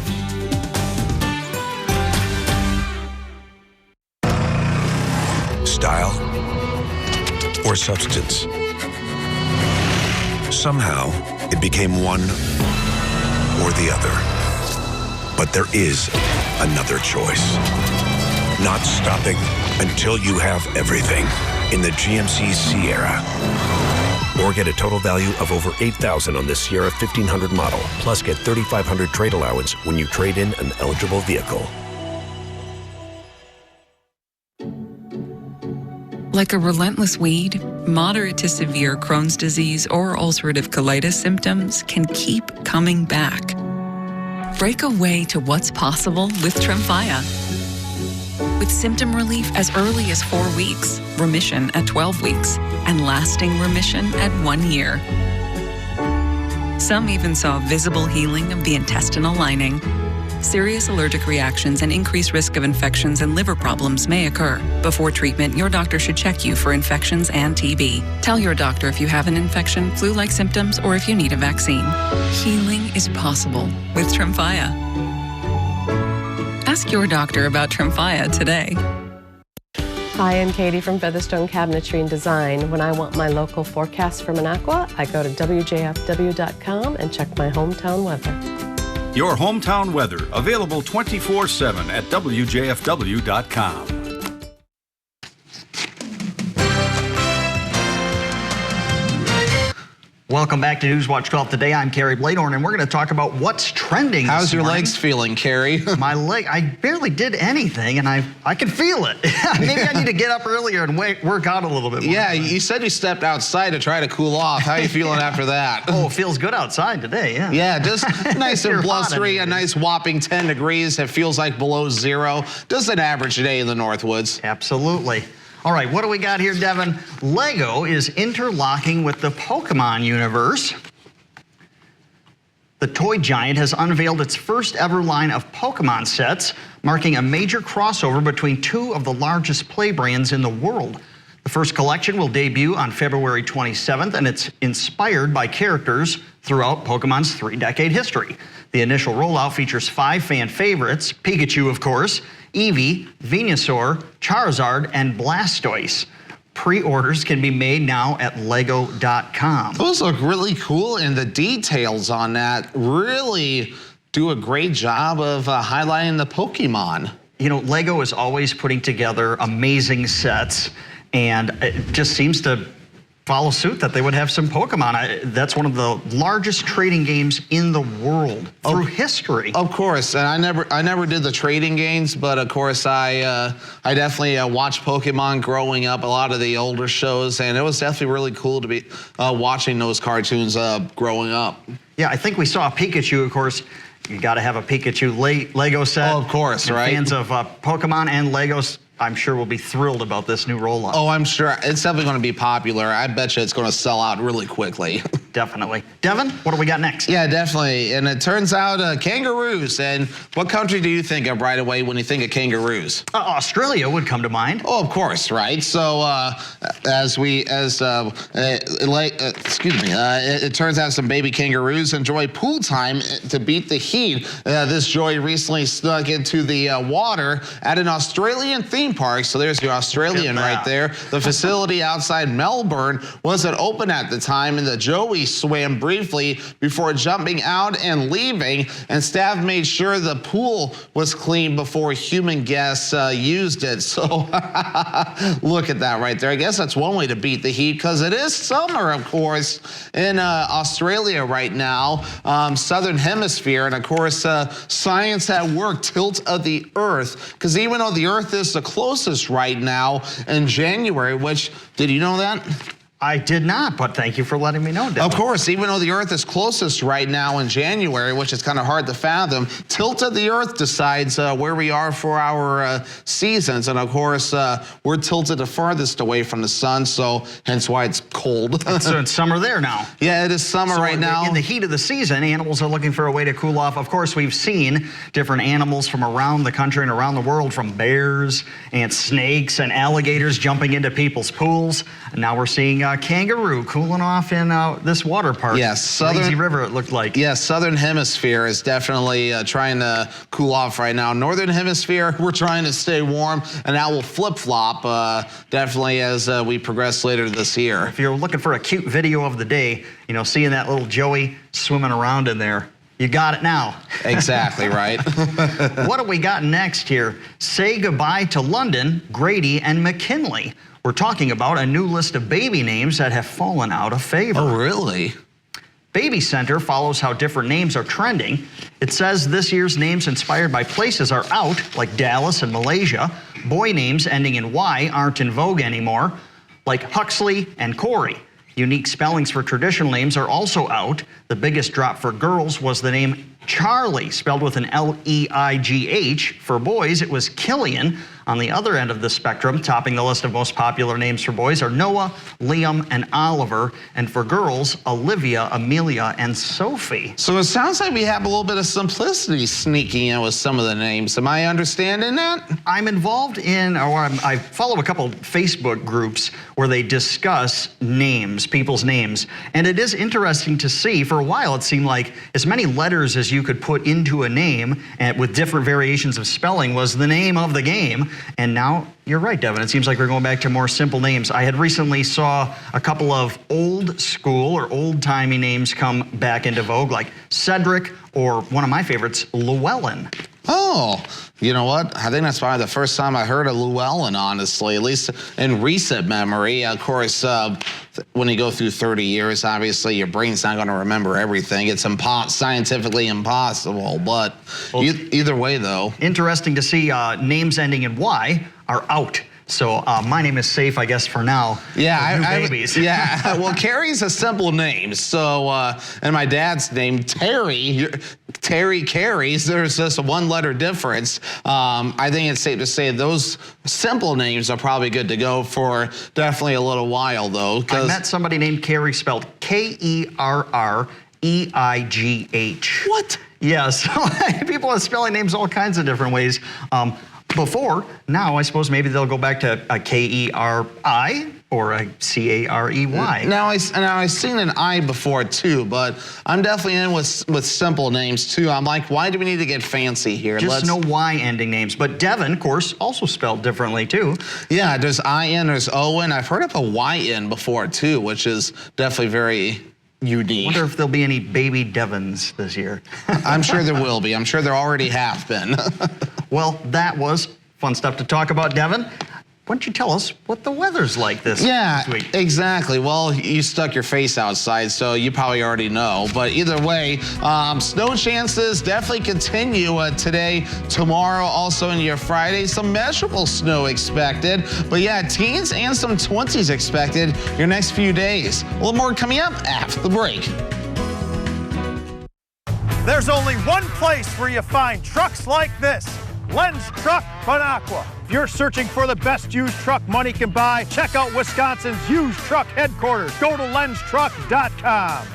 Style or substance. Somehow, it became one or the other. But there is another choice. Not stopping until you have everything in the GMC Sierra. Or get a total value of over $8,000 on this Sierra 1500 model. Plus get $3,500 trade allowance when you trade in an eligible vehicle. Like a relentless weed, moderate to severe Crohn's disease or ulcerative colitis symptoms can keep coming back. Break away to what's possible with Tremfya. with symptom relief as early as 4 weeks, remission at 12 weeks, and lasting remission at 1 year. Some even saw visible healing of the intestinal lining. Serious allergic reactions and increased risk of infections and liver problems may occur. Before treatment, your doctor should check you for infections and TB. Tell your doctor if you have an infection, flu-like symptoms, or if you need a vaccine. Healing is possible with Tremfya. Ask your doctor about Tremfya today. Hi, I'm Katie from Featherstone Cabinetry and Design. When I want my local forecast for Minocqua, I go to WJFW.com and check my hometown weather. Your hometown weather, available 24/7 at WJFW.com. Welcome back to Newswatch 12 today. I'm Carrie Bladorn, and we're going to talk about what's trending. How's this your morning. legs feeling, Carrie? My leg, I barely did anything, and I can feel it. Maybe I need to get up earlier and work out a little bit more. Yeah, you said you stepped outside to try to cool off. How are you feeling after that? Oh, it feels good outside today, yeah. Yeah, just nice and You're blustery, hot a nice whopping 10 degrees. It feels like below zero. Just an average day in the Northwoods. Absolutely. All right, what do we got here, Devin? Lego is interlocking with the Pokemon universe. The toy giant has unveiled its first ever line of Pokemon sets, marking a major crossover between two of the largest play brands in the world. The first collection will debut on February 27th, and it's inspired by characters throughout Pokemon's 3-decade history. The initial rollout features 5 fan favorites, Pikachu, of course, Eevee, Venusaur, Charizard, and Blastoise. Pre-orders can be made now at lego.com. Those look really cool, and the details on that really do a great job of highlighting the Pokemon. You know, Lego is always putting together amazing sets, and it just seems to follow suit that they would have some Pokemon. That's one of the largest trading games in the world through history. Of course, and I never did the trading games, but of course I definitely watched Pokemon growing up, a lot of the older shows, and it was definitely really cool to be watching those cartoons growing up. Yeah, I think we saw a Pikachu, of course. You got to have a Pikachu Lego set. Oh, of course, right? Fans of Pokemon and Legos, I'm sure, will be thrilled about this new rollout. Oh, I'm sure. It's definitely going to be popular. I bet you it's going to sell out really quickly. Definitely. Devin, what do we got next? Yeah, definitely. And it turns out kangaroos. And what country do you think of right away when you think of kangaroos? Australia would come to mind. Oh, of course, right? So it turns out some baby kangaroos enjoy pool time to beat the heat. This joy recently snuck into the water at an Australian theme park. So there's your Australian right there. The facility outside Melbourne wasn't open at the time, and the joey swam briefly before jumping out and leaving, and staff made sure the pool was clean before human guests used it. So look at that right there. I guess that's one way to beat the heat, because it is summer, of course, in Australia right now, southern hemisphere. And of course, science at work, tilt of the Earth, because even though the Earth is the closest right now in January, which, did you know that? I did not, but thank you for letting me know, Devin. Of course, even though the Earth is closest right now in January, which is kind of hard to fathom, tilt of the Earth decides where we are for our seasons. And of course, we're tilted the farthest away from the sun, so hence why it's cold. So it's summer there now. Yeah, it is summer right now. In the heat of the season, animals are looking for a way to cool off. Of course, we've seen different animals from around the country and around the world, from bears and snakes and alligators jumping into people's pools. And now we're seeing kangaroo cooling off in this water park. Yes, Lazy River, it looked like. Yes, southern hemisphere is definitely trying to cool off right now. Northern hemisphere, we're trying to stay warm, and that will flip-flop definitely as we progress later this year. If you're looking for a cute video of the day, you know, seeing that little joey swimming around in there, you got it now. Exactly, right. What do we got next here? Say goodbye to London, Grady, and McKinley. We're talking about a new list of baby names that have fallen out of favor. Oh, really? Baby Center follows how different names are trending. It says this year's names inspired by places are out, like Dallas and Malaysia. Boy names ending in Y aren't in vogue anymore, like Huxley and Corey. Unique spellings for traditional names are also out. The biggest drop for girls was the name Charlie, spelled with an L-E-I-G-H. For boys, it was Killian. On the other end of the spectrum, topping the list of most popular names for boys are Noah, Liam, and Oliver. And for girls, Olivia, Amelia, and Sophie. So it sounds like we have a little bit of simplicity sneaking in with some of the names. Am I understanding that? I'm involved in, I follow a couple Facebook groups where they discuss names, people's names. And it is interesting to see. For a while, it seemed like as many letters as you could put into a name, and with different variations of spelling, was the name of the game. And now, you're right, Devin, it seems like we're going back to more simple names. I had recently saw a couple of old school or old-timey names come back into vogue, like Cedric, or one of my favorites, Llewellyn. Oh, you know what? I think that's probably the first time I heard of Llewellyn, honestly, at least in recent memory. Of course, when you go through 30 years, obviously your brain's not going to remember everything. It's scientifically impossible, but either way, though. Interesting to see names ending in Y are out. So my name is safe, I guess, for now. Yeah, babies. Yeah. Well, Carrie's a simple name. So, and my dad's name, Terry Carries. There's just a one-letter difference. I think it's safe to say those simple names are probably good to go for definitely a little while, though. I met somebody named Carrie, spelled Kerreigh. What? Yeah. So people are spelling names all kinds of different ways. Before, now I suppose maybe they'll go back to a K-E-R-I or a C-A-R-E-Y. Now I've seen an I before too, but I'm definitely in with simple names too. I'm like, why do we need to get fancy here? Just no Y ending names. But Devin, of course, also spelled differently too. Yeah, there's I-N, there's O-N. I've heard of a Y-N before too, which is definitely very unique. I wonder if there'll be any baby Devins this year. I'm sure there will be. I'm sure there already have been. Well, that was fun stuff to talk about, Devin. Why don't you tell us what the weather's like this week? Exactly. Well, you stuck your face outside, so you probably already know. But either way, snow chances definitely continue today, tomorrow, also into your Friday. Some measurable snow expected. But yeah, teens and some 20s expected your next few days. A little more coming up after the break. There's only one place where you find trucks like this. Lenz Truck Bonacqua. If you're searching for the best used truck money can buy, check out Wisconsin's used truck headquarters. Go to lenztruck.com.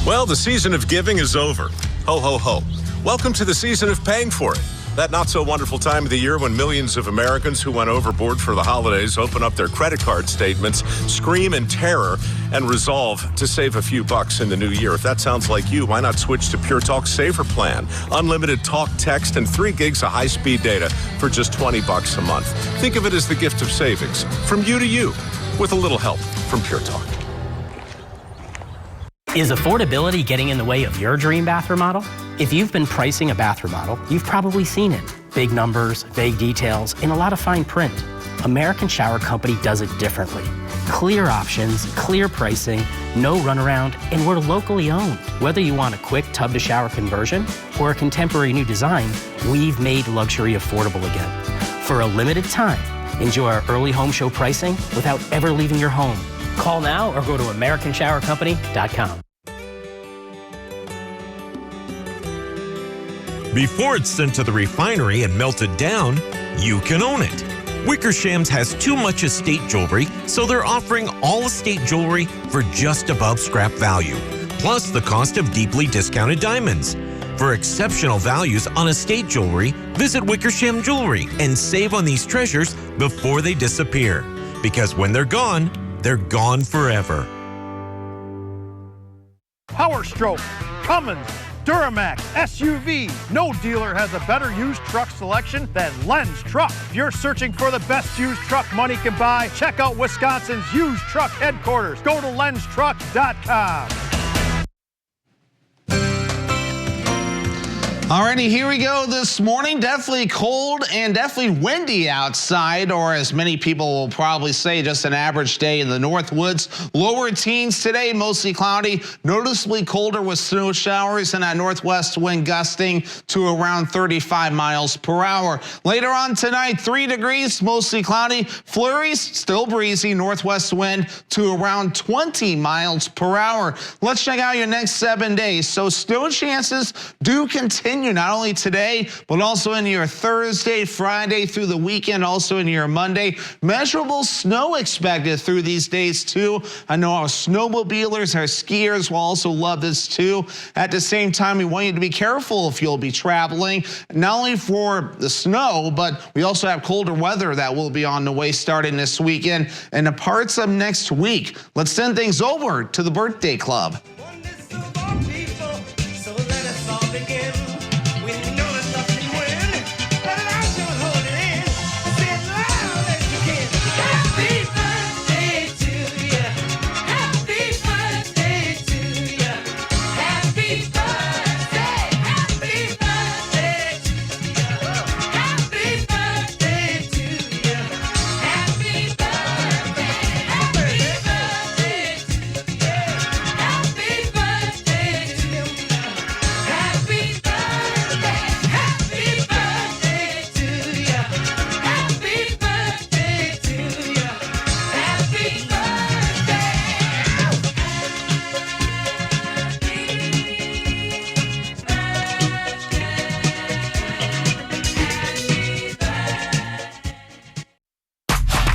Well, the season of giving is over. Ho, ho, ho. Welcome to the season of paying for it. That not-so-wonderful time of the year when millions of Americans who went overboard for the holidays open up their credit card statements, scream in terror, and resolve to save a few bucks in the new year. If that sounds like you, why not switch to Pure Talk's Saver Plan? Unlimited talk, text, and 3 gigs of high-speed data for just $20 a month. Think of it as the gift of savings, from you to you, with a little help from Pure Talk. Is affordability getting in the way of your dream bath remodel? If you've been pricing a bath remodel, you've probably seen it. Big numbers, vague details, and a lot of fine print. American Shower Company does it differently. Clear options, clear pricing, no runaround, and we're locally owned. Whether you want a quick tub-to-shower conversion or a contemporary new design, we've made luxury affordable again. For a limited time, enjoy our early home show pricing without ever leaving your home. Call now or go to AmericanShowerCompany.com. Before it's sent to the refinery and melted down, you can own it. Wickersham's has too much estate jewelry, so they're offering all estate jewelry for just above scrap value, plus the cost of deeply discounted diamonds. For exceptional values on estate jewelry, visit Wickersham Jewelry and save on these treasures before they disappear. Because when they're gone forever. Power Stroke, Cummins, Duramax, SUV. No dealer has a better used truck selection than Lenz Truck. If you're searching for the best used truck money can buy, check out Wisconsin's used truck headquarters. Go to lenztruck.com. Alrighty, here we go this morning. Definitely cold and definitely windy outside, or as many people will probably say, just an average day in the North Woods. Lower teens today, mostly cloudy, noticeably colder with snow showers and a northwest wind gusting to around 35 miles per hour. Later on tonight, 3 degrees, mostly cloudy, flurries, still breezy, northwest wind to around 20 miles per hour. Let's check out your next 7 days. So snow chances do continue not only today, but also in your Thursday, Friday through the weekend, also in your Monday. Measurable snow expected through these days too. I know our snowmobilers, our skiers will also love this too. At the same time, we want you to be careful if you'll be traveling, not only for the snow, but we also have colder weather that will be on the way starting this weekend and the parts of next week. Let's send things over to the Birthday Club.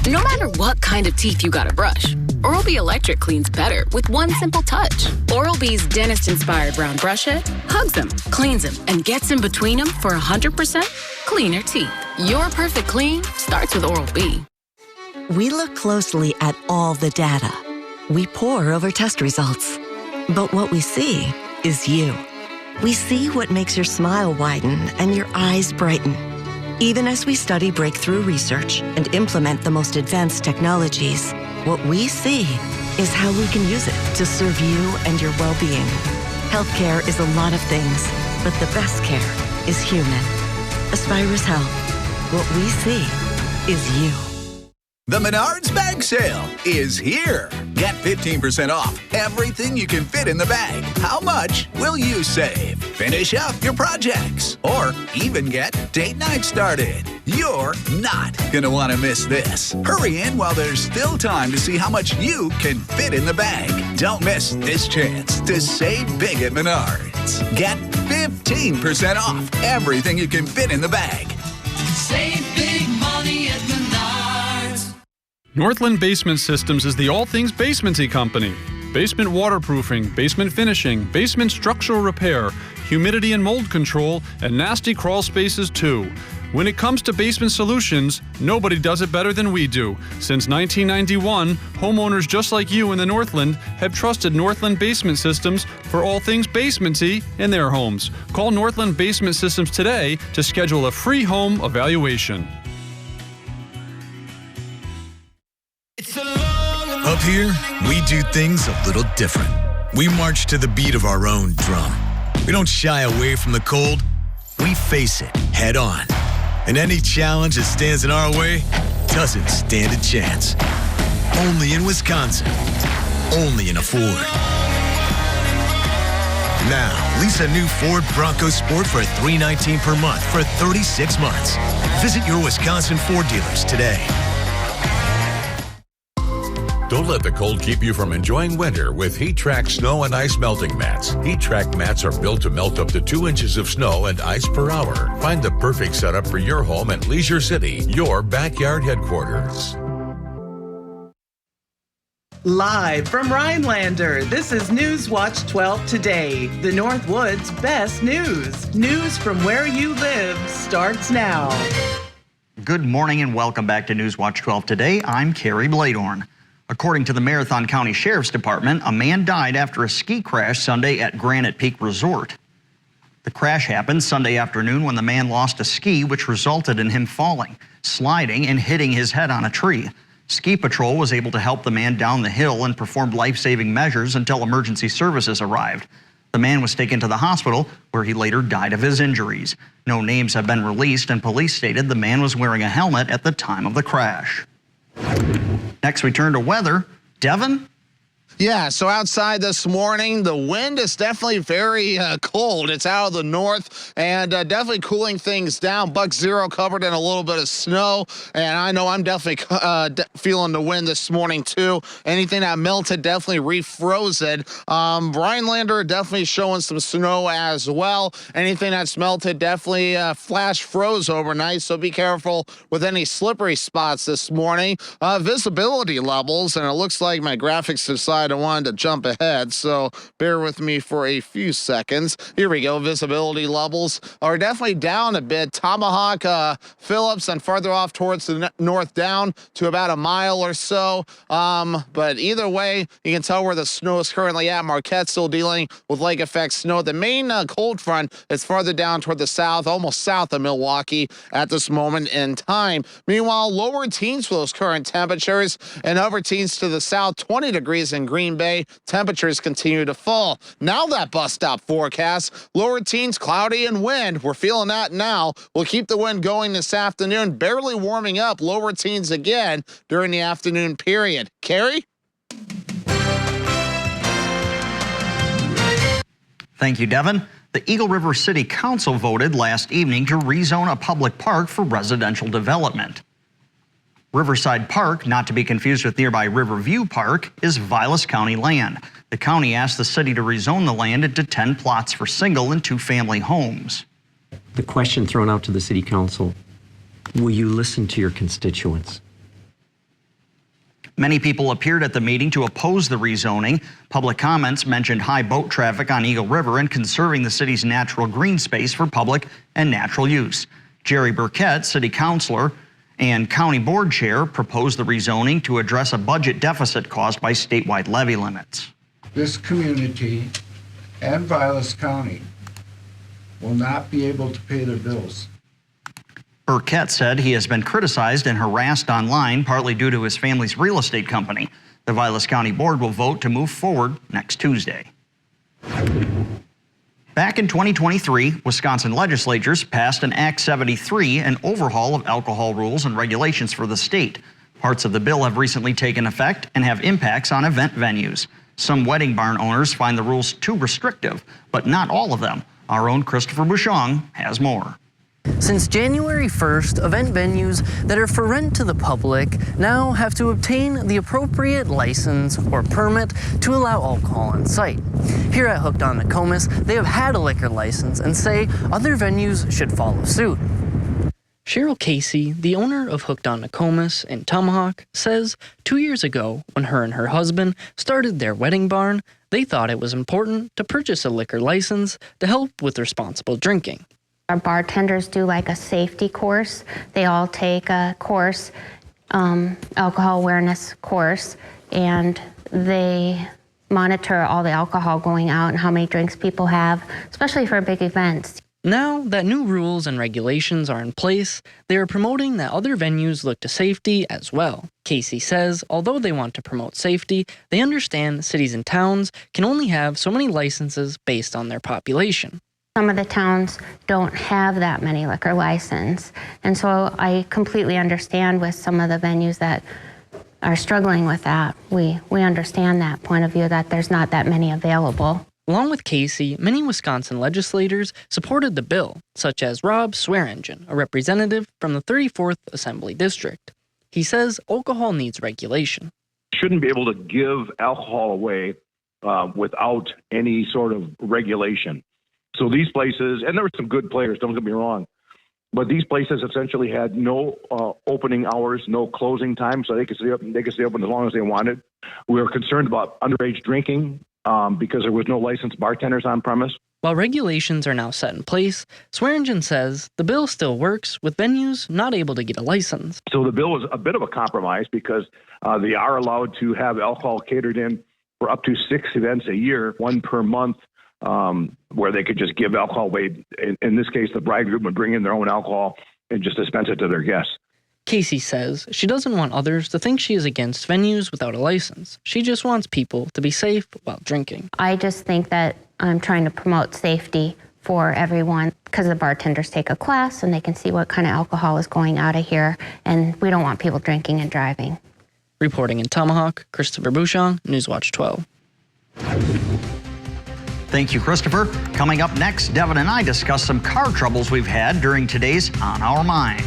No matter what kind of teeth you gotta brush, Oral-B Electric cleans better with one simple touch. Oral-B's dentist-inspired round brush head hugs them, cleans them, and gets in between them for 100% cleaner teeth. Your perfect clean starts with Oral-B. We look closely at all the data. We pore over test results. But what we see is you. We see what makes your smile widen and your eyes brighten. Even as we study breakthrough research and implement the most advanced technologies, what we see is how we can use it to serve you and your well-being. Healthcare is a lot of things, but the best care is human. Aspirus Health. What we see is you. The Menards Bag Sale is here. Get 15% off everything you can fit in the bag. How much will you save? Finish up your projects or even get date night started. You're not gonna want to miss this. Hurry in while there's still time to see how much you can fit in the bag. Don't miss this chance to save big at Menards. Get 15% off everything you can fit in the bag. Save big money at Menards. Northland Basement Systems is the all things basementy company. Basement waterproofing, basement finishing, basement structural repair, humidity and mold control, and nasty crawl spaces too. When it comes to basement solutions, nobody does it better than we do. Since 1991, homeowners just like you in the Northland have trusted Northland Basement Systems for all things basementy in their homes. Call Northland Basement Systems today to schedule a free home evaluation. Up here, we do things a little different. We march to the beat of our own drum. We don't shy away from the cold. We face it head on. And any challenge that stands in our way doesn't stand a chance. Only in Wisconsin. Only in a Ford. Now, lease a new Ford Bronco Sport for $319 per month for 36 months. Visit your Wisconsin Ford dealers today. Don't let the cold keep you from enjoying winter with Heat-Track Snow and Ice Melting Mats. Heat-Track mats are built to melt up to 2 inches of snow and ice per hour. Find the perfect setup for your home at Leisure City, your backyard headquarters. Live from Rhinelander, this is News Watch 12 Today, the Northwoods' best news. News from where you live starts now. Good morning and welcome back to News Watch 12 Today. I'm Carrie Bladorn. According to the Marathon County Sheriff's Department, a man died after a ski crash Sunday at Granite Peak Resort. The crash happened Sunday afternoon when the man lost a ski, which resulted in him falling, sliding, and hitting his head on a tree. Ski Patrol was able to help the man down the hill and performed life-saving measures until emergency services arrived. The man was taken to the hospital where he later died of his injuries. No names have been released, and police stated the man was wearing a helmet at the time of the crash. Next, we turn to weather. Devin? Yeah, so outside this morning, the wind is definitely very cold. It's out of the north and definitely cooling things down. Buck Zero covered in a little bit of snow, and I know I'm definitely feeling the wind this morning too. Anything that melted definitely refroze it. Rhinelander definitely showing some snow as well. Anything that's melted definitely flash froze overnight, so be careful with any slippery spots this morning. Visibility levels, and it looks like my graphics decided I wanted to jump ahead, so bear with me for a few seconds. Here we go. Visibility levels are definitely down a bit. Tomahawk, Phillips, and farther off towards the north down to about a mile or so. But either way, you can tell where the snow is currently at. Marquette still dealing with lake effect snow. The main cold front is farther down toward the south, almost south of Milwaukee at this moment in time. Meanwhile, lower teens for those current temperatures, and upper teens to the south, 20 degrees in Green Bay. Temperatures continue to fall. Now that bus stop forecast, lower teens, cloudy and wind. We're feeling that now. We'll keep the wind going this afternoon, barely warming up, lower teens again during the afternoon period. Carrie? Thank you, Devin. The Eagle River City Council voted last evening to rezone a public park for residential development. Riverside Park, not to be confused with nearby Riverview Park, is Vilas County land. The county asked the city to rezone the land into 10 plots for single and two-family homes. The question thrown out to the city council, will you listen to your constituents? Many people appeared at the meeting to oppose the rezoning. Public comments mentioned high boat traffic on Eagle River and conserving the city's natural green space for public and natural use. Jerry Burkett, city councilor and county board chair, proposed the rezoning to address a budget deficit caused by statewide levy limits. This community and Vilas County will not be able to pay their bills. Burkett said he has been criticized and harassed online, partly due to his family's real estate company. The Vilas County Board will vote to move forward next Tuesday. Back in 2023, Wisconsin legislatures passed an Act 73, an overhaul of alcohol rules and regulations for the state. Parts of the bill have recently taken effect and have impacts on event venues. Some wedding barn owners find the rules too restrictive, but not all of them. Our own Christopher Bouchon has more. Since January 1st, event venues that are for rent to the public now have to obtain the appropriate license or permit to allow alcohol on site. Here at Hooked on Nokomis, they have had a liquor license and say other venues should follow suit. Cheryl Casey, the owner of Hooked on Nokomis in Tomahawk, says 2 years ago, when her and her husband started their wedding barn, they thought it was important to purchase a liquor license to help with responsible drinking. Our bartenders do like a safety course. They all take a course, alcohol awareness course, and they monitor all the alcohol going out and how many drinks people have, especially for big events. Now that new rules and regulations are in place, they are promoting that other venues look to safety as well. Casey says, although they want to promote safety, they understand cities and towns can only have so many licenses based on their population. Some of the towns don't have that many liquor licenses, and so I completely understand with some of the venues that are struggling with that. We understand that point of view, that there's not that many available. Along with Casey, many Wisconsin legislators supported the bill, such as Rob Swearingen, a representative from the 34th Assembly District. He says alcohol needs regulation. Shouldn't be able to give alcohol away without any sort of regulation. So these places, and there were some good players, don't get me wrong, but these places essentially had no opening hours, no closing time, so they could stay open as long as they wanted. We were concerned about underage drinking because there was no licensed bartenders on premise. While regulations are now set in place, Swearingen says the bill still works with venues not able to get a license. So the bill was a bit of a compromise because they are allowed to have alcohol catered in for up to 6 events a year, 1 per month. Where they could just give alcohol away. In this case, the bride group would bring in their own alcohol and just dispense it to their guests. Casey says she doesn't want others to think she is against venues without a license. She just wants people to be safe while drinking. I just think that I'm trying to promote safety for everyone because the bartenders take a class and they can see what kind of alcohol is going out of here, and we don't want people drinking and driving. Reporting in Tomahawk, Christopher Bouchon, Newswatch 12. Thank you, Christopher. Coming up next, Devin and I discuss some car troubles we've had during today's On Our Mind.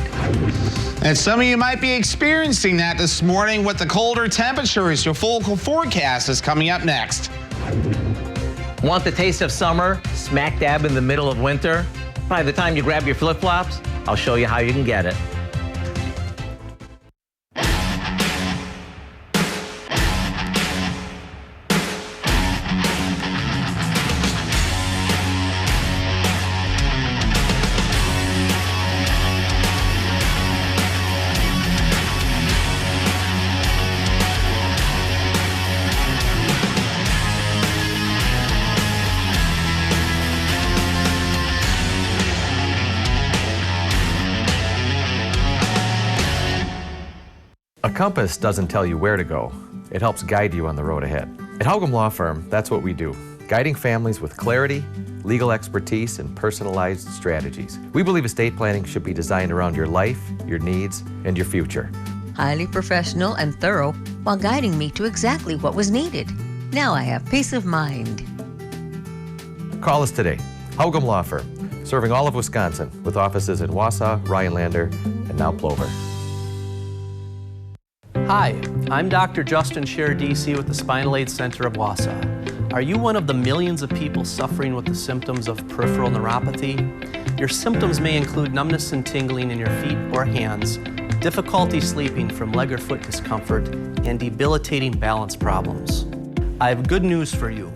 And some of you might be experiencing that this morning with the colder temperatures. Your full forecast is coming up next. Want the taste of summer, smack dab in the middle of winter? By the time you grab your flip-flops, I'll show you how you can get it. A compass doesn't tell you where to go. It helps guide you on the road ahead. At Haugum Law Firm, that's what we do, guiding families with clarity, legal expertise, and personalized strategies. We believe estate planning should be designed around your life, your needs, and your future. Highly professional and thorough while guiding me to exactly what was needed. Now I have peace of mind. Call us today. Haugum Law Firm, serving all of Wisconsin with offices in Wausau, Rhinelander, and now Plover. Hi, I'm Dr. Justin Scher, DC with the Spinal Aid Center of Wausau. Are you one of the millions of people suffering with the symptoms of peripheral neuropathy? Your symptoms may include numbness and tingling in your feet or hands, difficulty sleeping from leg or foot discomfort, and debilitating balance problems. I have good news for you.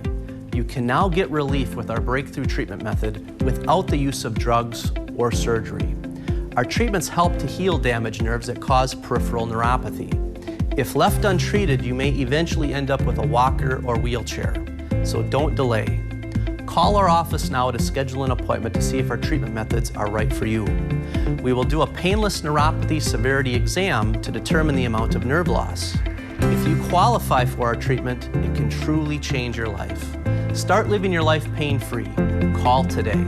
You can now get relief with our breakthrough treatment method without the use of drugs or surgery. Our treatments help to heal damaged nerves that cause peripheral neuropathy. If left untreated, you may eventually end up with a walker or wheelchair, so don't delay. Call our office now to schedule an appointment to see if our treatment methods are right for you. We will do a painless neuropathy severity exam to determine the amount of nerve loss. If you qualify for our treatment, it can truly change your life. Start living your life pain-free. Call today.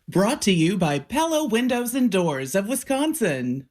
Brought to you by Pella Windows and Doors of Wisconsin.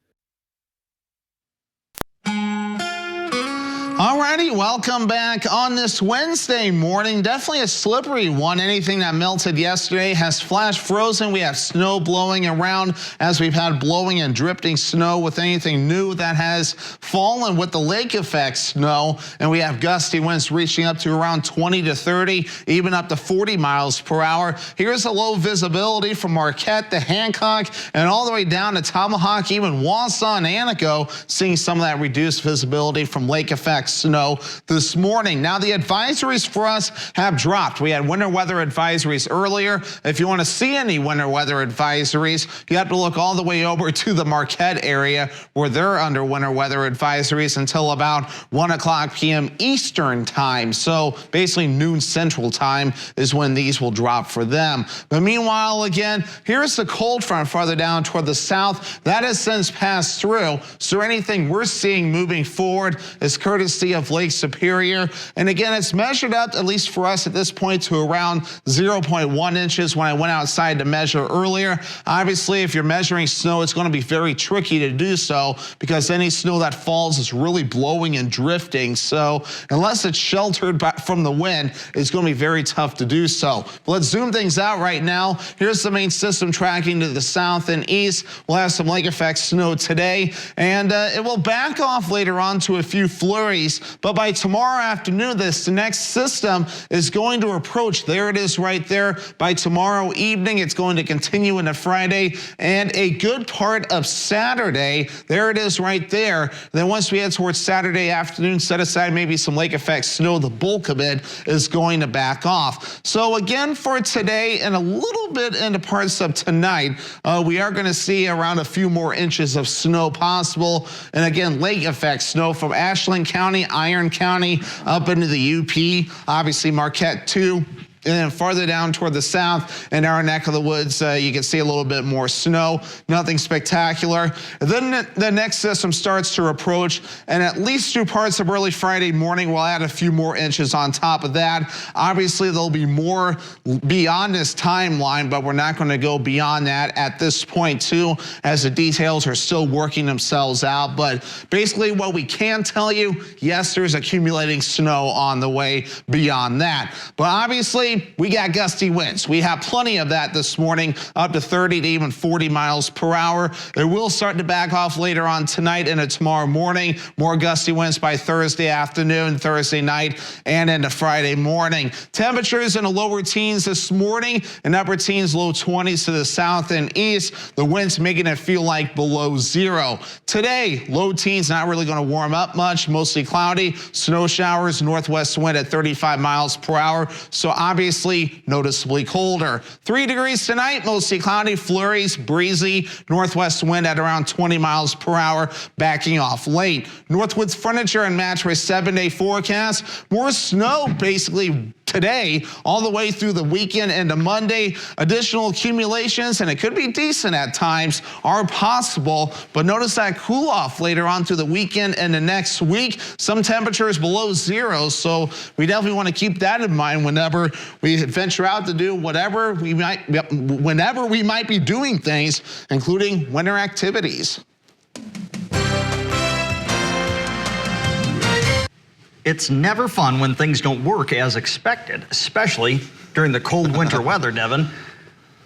Alrighty, welcome back on this Wednesday morning. Definitely a slippery one. Anything that melted yesterday has flash frozen. We have snow blowing around as we've had blowing and drifting snow with anything new that has fallen with the lake effect snow. And we have gusty winds reaching up to around 20 to 30, even up to 40 miles per hour. Here's a low visibility from Marquette to Hancock and all the way down to Tomahawk, even Wausau and Anaco, seeing some of that reduced visibility from lake effect snow this morning. Now the advisories for us have dropped. We had winter weather advisories earlier. If you want to see any winter weather advisories, you have to look all the way over to the Marquette area where they're under winter weather advisories until about 1 o'clock p.m. Eastern time. So basically noon Central time is when these will drop for them. But meanwhile, again, here's the cold front farther down toward the south. That has since passed through. So anything we're seeing moving forward is courtesy of Lake Superior. And again, it's measured up, at least for us at this point, to around 0.1 inches when I went outside to measure earlier. Obviously, if you're measuring snow, it's going to be very tricky to do so because any snow that falls is really blowing and drifting. So unless it's sheltered from the wind, it's going to be very tough to do so. But let's zoom things out right now. Here's the main system tracking to the south and east. We'll have some lake effect snow today, and it will back off later on to a few flurries. But by tomorrow afternoon, this next system is going to approach. There it is right there. By tomorrow evening, it's going to continue into Friday and a good part of Saturday. There it is right there. Then once we head towards Saturday afternoon, set aside maybe some lake effect snow, the bulk of it is going to back off. So again, for today and a little bit into parts of tonight, we are going to see around a few more inches of snow possible. And again, lake effect snow from Ashland County, Iron County, up into the UP, obviously Marquette too. And then farther down toward the south in our neck of the woods, you can see a little bit more snow. Nothing spectacular. Then the next system starts to approach, and at least through parts of early Friday morning, we'll add a few more inches on top of that. Obviously, there'll be more beyond this timeline, but we're not going to go beyond that at this point, too, as the details are still working themselves out. But basically, what we can tell you, yes, there's accumulating snow on the way beyond that. But obviously, we got gusty winds. We have plenty of that this morning, up to 30 to even 40 miles per hour. It will start to back off later on tonight and tomorrow morning. More gusty winds by Thursday afternoon, Thursday night, and into Friday morning. Temperatures in the lower teens this morning and upper teens, low 20s to the south and east. The winds making it feel like below zero. Today, low teens, not really going to warm up much, mostly cloudy. Snow showers, northwest wind at 35 miles per hour. So obviously noticeably colder. 3 degrees tonight, mostly cloudy, flurries, breezy, northwest wind at around 20 miles per hour, backing off late. Northwoods Furniture and Mattress 7-day forecast. More snow basically today all the way through the weekend into Monday. Additional accumulations, and it could be decent at times, are possible, but notice that cool off later on through the weekend and the next week. Some temperatures below zero, so we definitely want to keep that in mind whenever we venture out to do whenever we might be doing things, including winter activities. It's never fun when things don't work as expected, especially during the cold winter weather, Devin.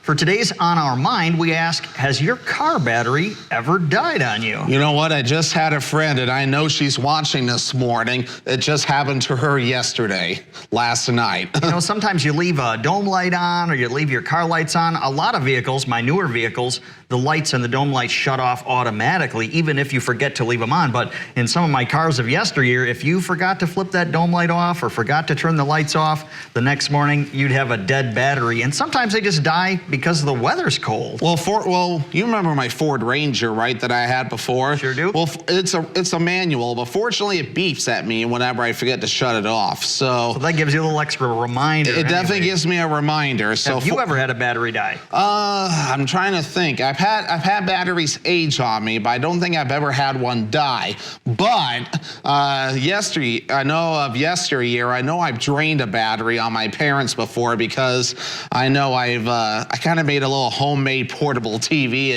For today's On Our Mind, we ask, has your car battery ever died on you? You know what? I just had a friend, and I know she's watching this morning. It just happened to her last night. You know, sometimes you leave a dome light on or you leave your car lights on. A lot of vehicles, my newer vehicles, the lights and the dome lights shut off automatically, even if you forget to leave them on. But in some of my cars of yesteryear, if you forgot to flip that dome light off or forgot to turn the lights off, the next morning you'd have a dead battery. And sometimes they just die because the weather's cold. Well, you remember my Ford Ranger, right, that I had before? Sure do. Well, it's a manual, but fortunately it beeps at me whenever I forget to shut it off. So that gives you a little extra reminder. It definitely gives me a reminder. So have you ever had a battery die? I'm trying to think. I've had batteries age on me, but I don't think I've ever had one die. But yesteryear, I know I've drained a battery on my parents before, because I know I kind of made a little homemade portable TV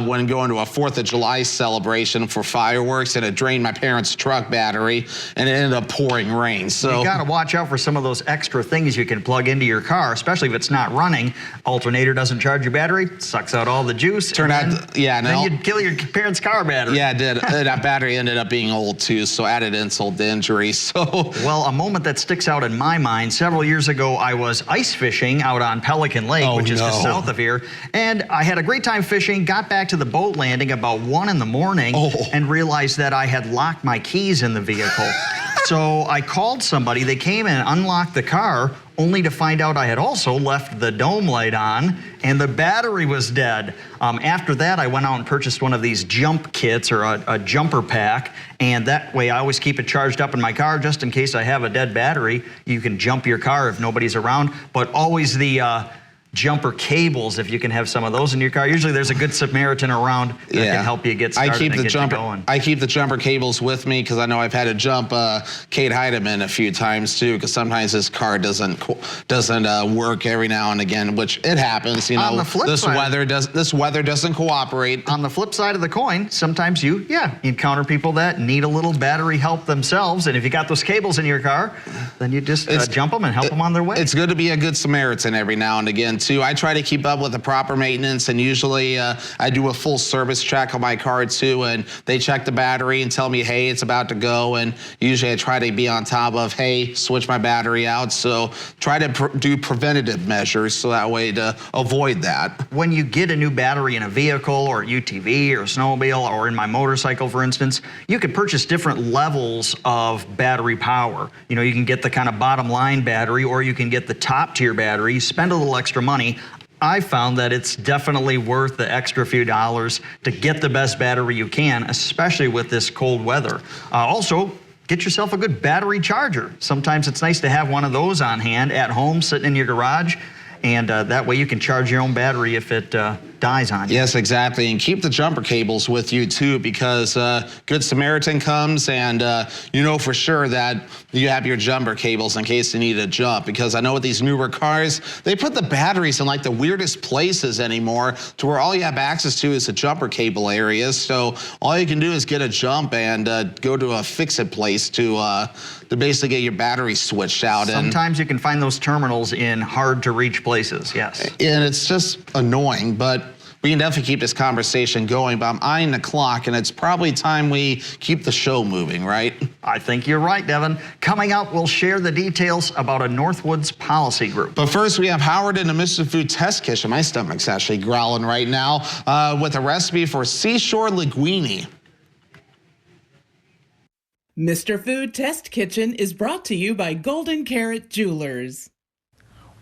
when going to a 4th of July celebration for fireworks, and it drained my parents' truck battery, and it ended up pouring rain. So you got to watch out for some of those extra things you can plug into your car, especially if it's not running. Alternator doesn't charge your battery, sucks out all the juice. Then you'd kill your parents' car battery. Yeah, it did. That battery ended up being old too, so added insult to injury. So, well, a moment that sticks out in my mind, several years ago, I was ice fishing out on Pelican Lake, which is just south of here, and I had a great time fishing, got back to the boat landing about 1 in the morning, and realized that I had locked my keys in the vehicle. So I called somebody, they came and unlocked the car, only to find out I had also left the dome light on and the battery was dead. After that, I went out and purchased one of these jump kits, or a jumper pack, and that way I always keep it charged up in my car just in case I have a dead battery. You can jump your car if nobody's around, but always the jumper cables, if you can have some of those in your car. Usually there's a good Samaritan around that can help you get started and get you going. I keep the jumper cables with me, because I know I've had to jump Kate Heidemann a few times too, because sometimes this car doesn't work every now and again, which it happens. You know, on the flip this side, weather doesn't cooperate. On the flip side of the coin, sometimes you encounter people that need a little battery help themselves, and if you got those cables in your car, then you just jump them and help them on their way. It's good to be a good Samaritan every now and again too. I try to keep up with the proper maintenance, and usually I do a full service check on my car too, and they check the battery and tell me, hey, it's about to go, and usually I try to be on top of, hey, switch my battery out. So try to do preventative measures so that way to avoid that. When you get a new battery in a vehicle or UTV or a snowmobile or in my motorcycle, for instance, you could purchase different levels of battery power. You know, you can get the kind of bottom line battery, or you can get the top tier battery, spend a little extra money. I found that it's definitely worth the extra few dollars to get the best battery you can, especially with this cold weather. Also, get yourself a good battery charger. Sometimes it's nice to have one of those on hand at home, sitting in your garage, and that way you can charge your own battery if it dies on you. Yes, exactly. And keep the jumper cables with you too, because Good Samaritan comes and you know for sure that you have your jumper cables in case you need to jump. Because I know with these newer cars, they put the batteries in like the weirdest places anymore, to where all you have access to is the jumper cable areas. So all you can do is get a jump and go to a fix-it place to basically get your battery switched out. Sometimes you can find those terminals in hard to reach places, yes. And it's just annoying, but we can definitely keep this conversation going. But I'm eyeing the clock, and it's probably time we keep the show moving, right? I think you're right, Devin. Coming up, we'll share the details about a Northwoods policy group. But first, we have Howard in the Mr. Food Test Kitchen. My stomach's actually growling right now with a recipe for seashore linguine. Mr. Food Test Kitchen is brought to you by Golden Carrot Jewelers.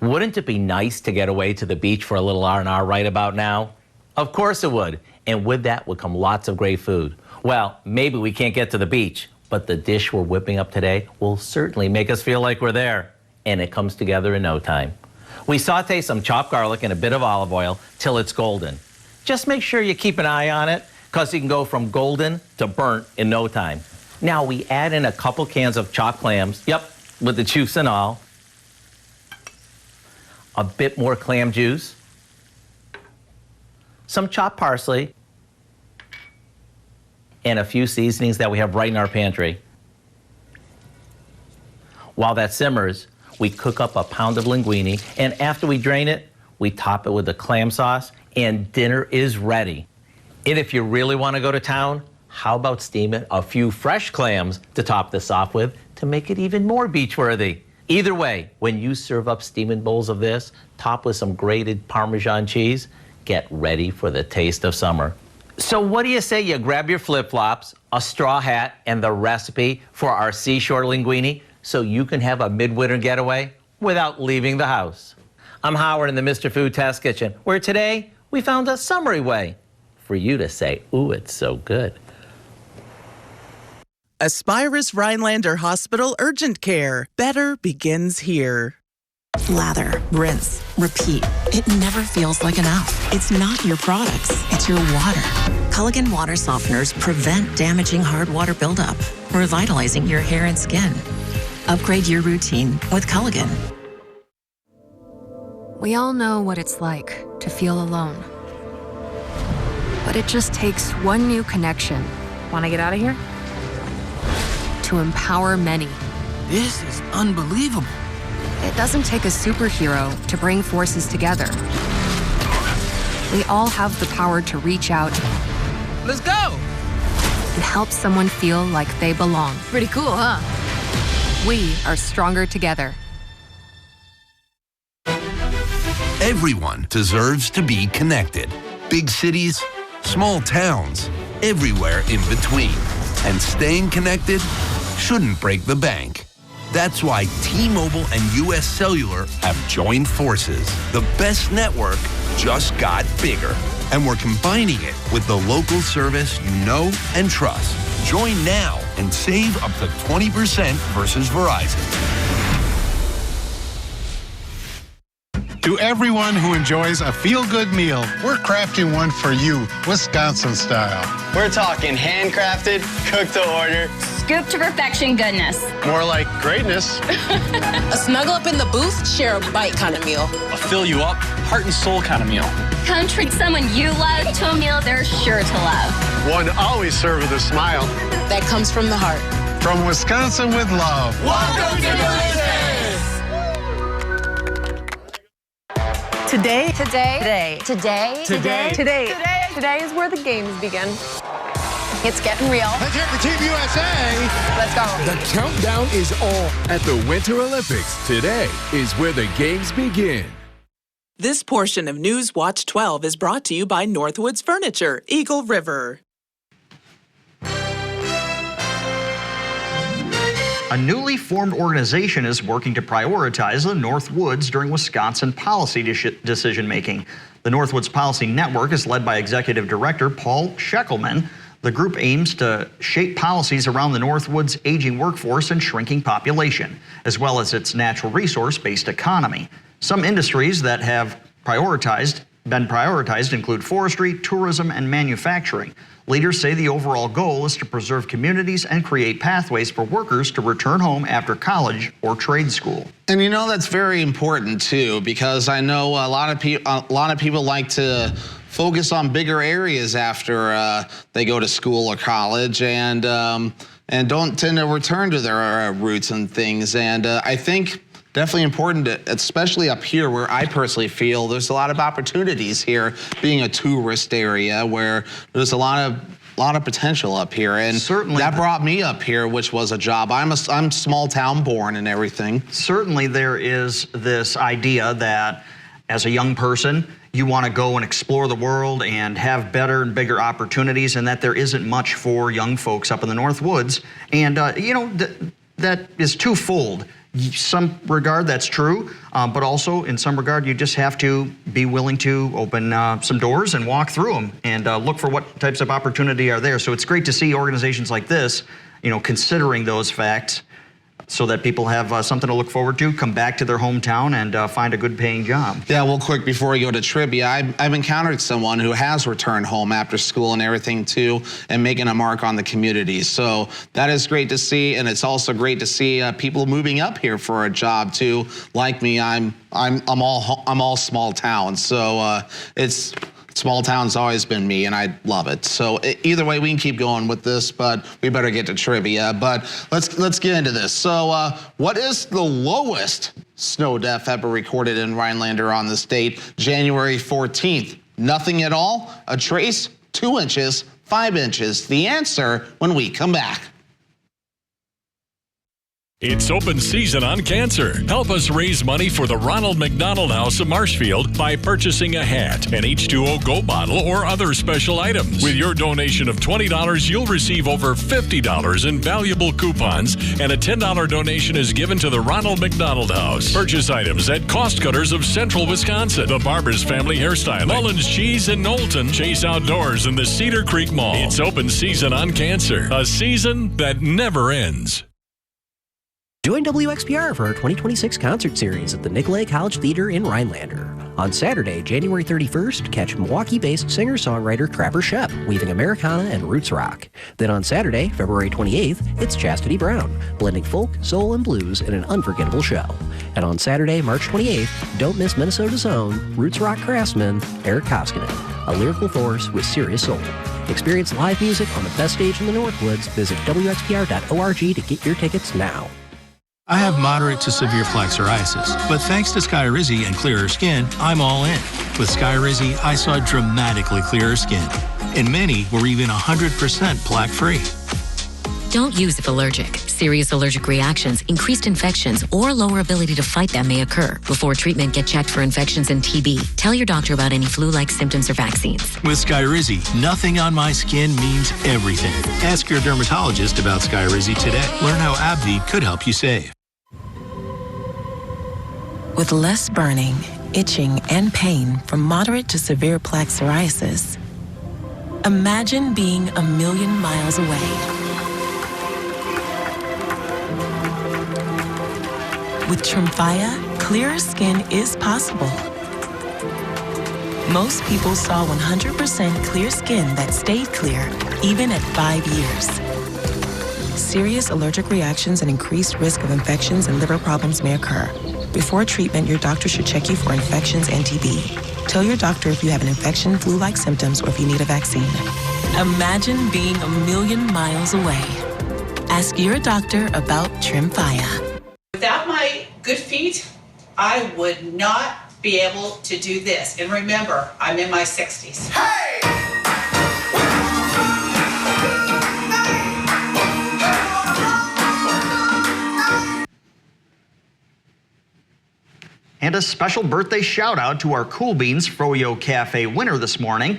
Wouldn't it be nice to get away to the beach for a little R&R right about now? Of course it would. And with that would come lots of great food. Well, maybe we can't get to the beach, but the dish we're whipping up today will certainly make us feel like we're there. And it comes together in no time. We saute some chopped garlic in a bit of olive oil till it's golden. Just make sure you keep an eye on it, because you can go from golden to burnt in no time. Now we add in a couple cans of chopped clams, yep, with the juice and all. A bit more clam juice, some chopped parsley, and a few seasonings that we have right in our pantry. While that simmers, we cook up a pound of linguine, and after we drain it, we top it with the clam sauce, and dinner is ready. And if you really want to go to town, how about steaming a few fresh clams to top this off with to make it even more beach-worthy? Either way, when you serve up steaming bowls of this, top with some grated Parmesan cheese, get ready for the taste of summer. So what do you say you grab your flip-flops, a straw hat, and the recipe for our seashore linguine so you can have a midwinter getaway without leaving the house? I'm Howard in the Mr. Food Test Kitchen, where today we found a summery way for you to say, ooh, it's so good. Aspirus Rhinelander Hospital Urgent Care. Better begins here. Lather, rinse, repeat. It never feels like enough. It's not your products, it's your water. Culligan water softeners prevent damaging hard water buildup, revitalizing your hair and skin. Upgrade your routine with Culligan. We all know what it's like to feel alone. But it just takes one new connection. Want to get out of here? To empower many. This is unbelievable. It doesn't take a superhero to bring forces together. We all have the power to reach out. Let's go! And help someone feel like they belong. Pretty cool, huh? We are stronger together. Everyone deserves to be connected. Big cities, small towns, everywhere in between. And staying connected shouldn't break the bank. That's why T-Mobile and US Cellular have joined forces. The best network just got bigger. And we're combining it with the local service you know and trust. Join now and save up to 20% versus Verizon. To everyone who enjoys a feel-good meal, we're crafting one for you, Wisconsin style. We're talking handcrafted, cooked to order, scoop to perfection goodness. More like greatness. A snuggle up in the booth, share a bite kind of meal. A fill you up, heart and soul kind of meal. Come treat someone you love to a meal they're sure to love. One always served with a smile. That comes from the heart. From Wisconsin with love. Welcome to Delicious! Today. Today is where the games begin. It's getting real. Let's hear it for Team USA. Let's go. The countdown is on. At the Winter Olympics, today is where the games begin. This portion of News Watch 12 is brought to you by Northwoods Furniture, Eagle River. A newly formed organization is working to prioritize the Northwoods during Wisconsin policy decision-making. The Northwoods Policy Network is led by Executive Director Paul Scheckelman. The group aims to shape policies around the Northwoods' aging workforce and shrinking population, as well as its natural resource-based economy. Some industries that have been prioritized include forestry, tourism, and manufacturing. Leaders say the overall goal is to preserve communities and create pathways for workers to return home after college or trade school. And you know, that's very important too, because I know a lot of people like to focus on bigger areas after they go to school or college, and don't tend to return to their roots and things. And I think definitely important, especially up here where I personally feel there's a lot of opportunities here, being a tourist area where there's a lot of potential up here. And certainly that brought me up here, which was a job. I'm small town born and everything. Certainly there is this idea that as a young person, you want to go and explore the world and have better and bigger opportunities, and that there isn't much for young folks up in the Northwoods. And you know, that is twofold. Some regard that's true, but also in some regard you just have to be willing to open some doors and walk through them and look for what types of opportunity are there. So it's great to see organizations like this, you know, considering those facts so that people have something to look forward to, come back to their hometown and find a good paying job. Yeah, well, quick before we go to trivia, I've encountered someone who has returned home after school and everything too, and making a mark on the community. So that is great to see, and it's also great to see people moving up here for a job too. Like me, I'm all small town, so it's. Small town's always been me, and I love it. So either way, we can keep going with this, but we better get to trivia. But let's get into this. So what is the lowest snow depth ever recorded in Rhinelander on this date, January 14th? Nothing at all, a trace, 2 inches, 5 inches. The answer when we come back. It's open season on cancer. Help us raise money for the Ronald McDonald House of Marshfield by purchasing a hat, an H2O Go bottle, or other special items. With your donation of $20, you'll receive over $50 in valuable coupons, and a $10 donation is given to the Ronald McDonald House. Purchase items at Cost Cutters of Central Wisconsin, the Barber's Family Hairstyling, Mullins Cheese in Knowlton, Chase Outdoors, and the Cedar Creek Mall. It's open season on cancer, a season that never ends. Join WXPR for our 2026 concert series at the Nicolay College Theater in Rhinelander. On Saturday, January 31st, catch Milwaukee-based singer-songwriter Trapper Shep, weaving Americana and roots rock. Then on Saturday, February 28th, it's Chastity Brown, blending folk, soul, and blues in an unforgettable show. And on Saturday, March 28th, don't miss Minnesota's own roots rock craftsman, Eric Koskinen, a lyrical force with serious soul. Experience live music on the best stage in the Northwoods. Visit WXPR.org to get your tickets now. I have moderate to severe plaque psoriasis, but thanks to Skyrizi and clearer skin, I'm all in. With Skyrizi, I saw dramatically clearer skin, and many were even 100% plaque-free. Don't use if allergic. Serious allergic reactions, increased infections, or lower ability to fight them may occur. Before treatment, get checked for infections and TB. Tell your doctor about any flu-like symptoms or vaccines. With Skyrizi, nothing on my skin means everything. Ask your dermatologist about Skyrizi today. Learn how AbbVie could help you save. With less burning, itching, and pain from moderate to severe plaque psoriasis, imagine being a million miles away. With Tremfya, clearer skin is possible. Most people saw 100% clear skin that stayed clear, even at 5 years. Serious allergic reactions and increased risk of infections and liver problems may occur. Before treatment, your doctor should check you for infections and TB. Tell your doctor if you have an infection, flu-like symptoms, or if you need a vaccine. Imagine being a million miles away. Ask your doctor about Tremfya. Without my good feet, I would not be able to do this. And remember, I'm in my 60s. And a special birthday shout out to our Cool Beans Froyo Cafe winner this morning,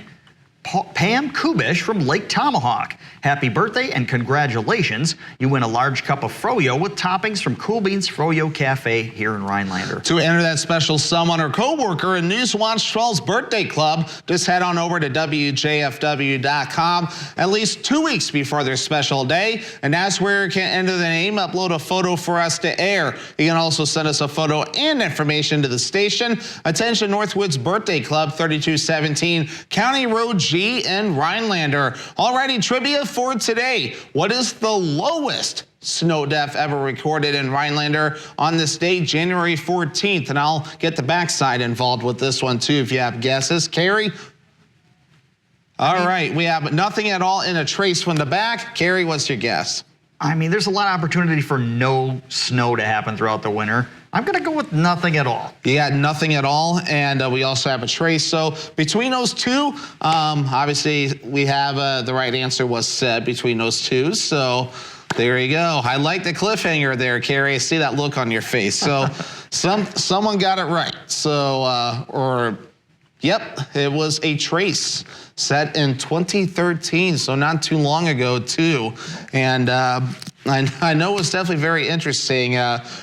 Pam Kubish from Lake Tomahawk. Happy birthday and congratulations. You win a large cup of froyo with toppings from Cool Beans Froyo Cafe here in Rhinelander. To enter that special someone or coworker in Newswatch 12's birthday club, just head on over to WJFW.com at least 2 weeks before their special day, and that's where you can enter the name, upload a photo for us to air. You can also send us a photo and information to the station. Attention Northwoods Birthday Club, 3217 County Road G in Rhinelander. Alrighty, trivia for today. What is the lowest snow depth ever recorded in Rhinelander on this date, January 14th? And I'll get the backside involved with this one too if you have guesses. Carrie? All right, we have nothing at all in a trace from the back. Carrie, what's your guess? I mean, there's a lot of opportunity for no snow to happen throughout the winter. I'm going to go with nothing at all. You got nothing at all, and we also have a trace. So between those two, obviously we have the right answer was said between those two. So there you go. I like the cliffhanger there, Carrie. I see that look on your face. So someone got it right. So, yep, it was a trace set in 2013, so not too long ago, too. And I know it's definitely very interesting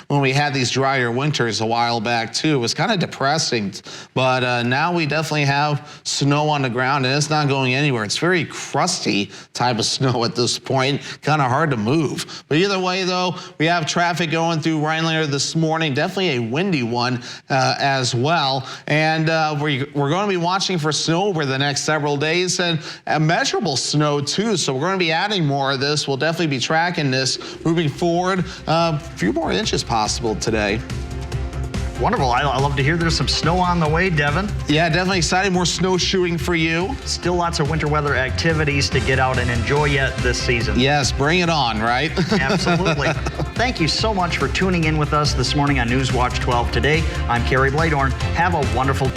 when we had these drier winters a while back, too. It was kind of depressing, but now we definitely have snow on the ground, and it's not going anywhere. It's very crusty type of snow at this point, kind of hard to move. But either way, though, we have traffic going through Rhinelander this morning, definitely a windy one as well. And we're going to be watching for snow over the next several days, and measurable snow, too. So we're going to be adding more of this. We'll definitely be tracking this moving forward. A few more inches possible today. Wonderful. I love to hear there's some snow on the way, Devin. Yeah, definitely excited. More snowshoeing for you. Still lots of winter weather activities to get out and enjoy yet this season. Yes, bring it on, right? Absolutely. Thank you so much for tuning in with us this morning on Newswatch 12 today. I'm Carrie Bladorn. Have a wonderful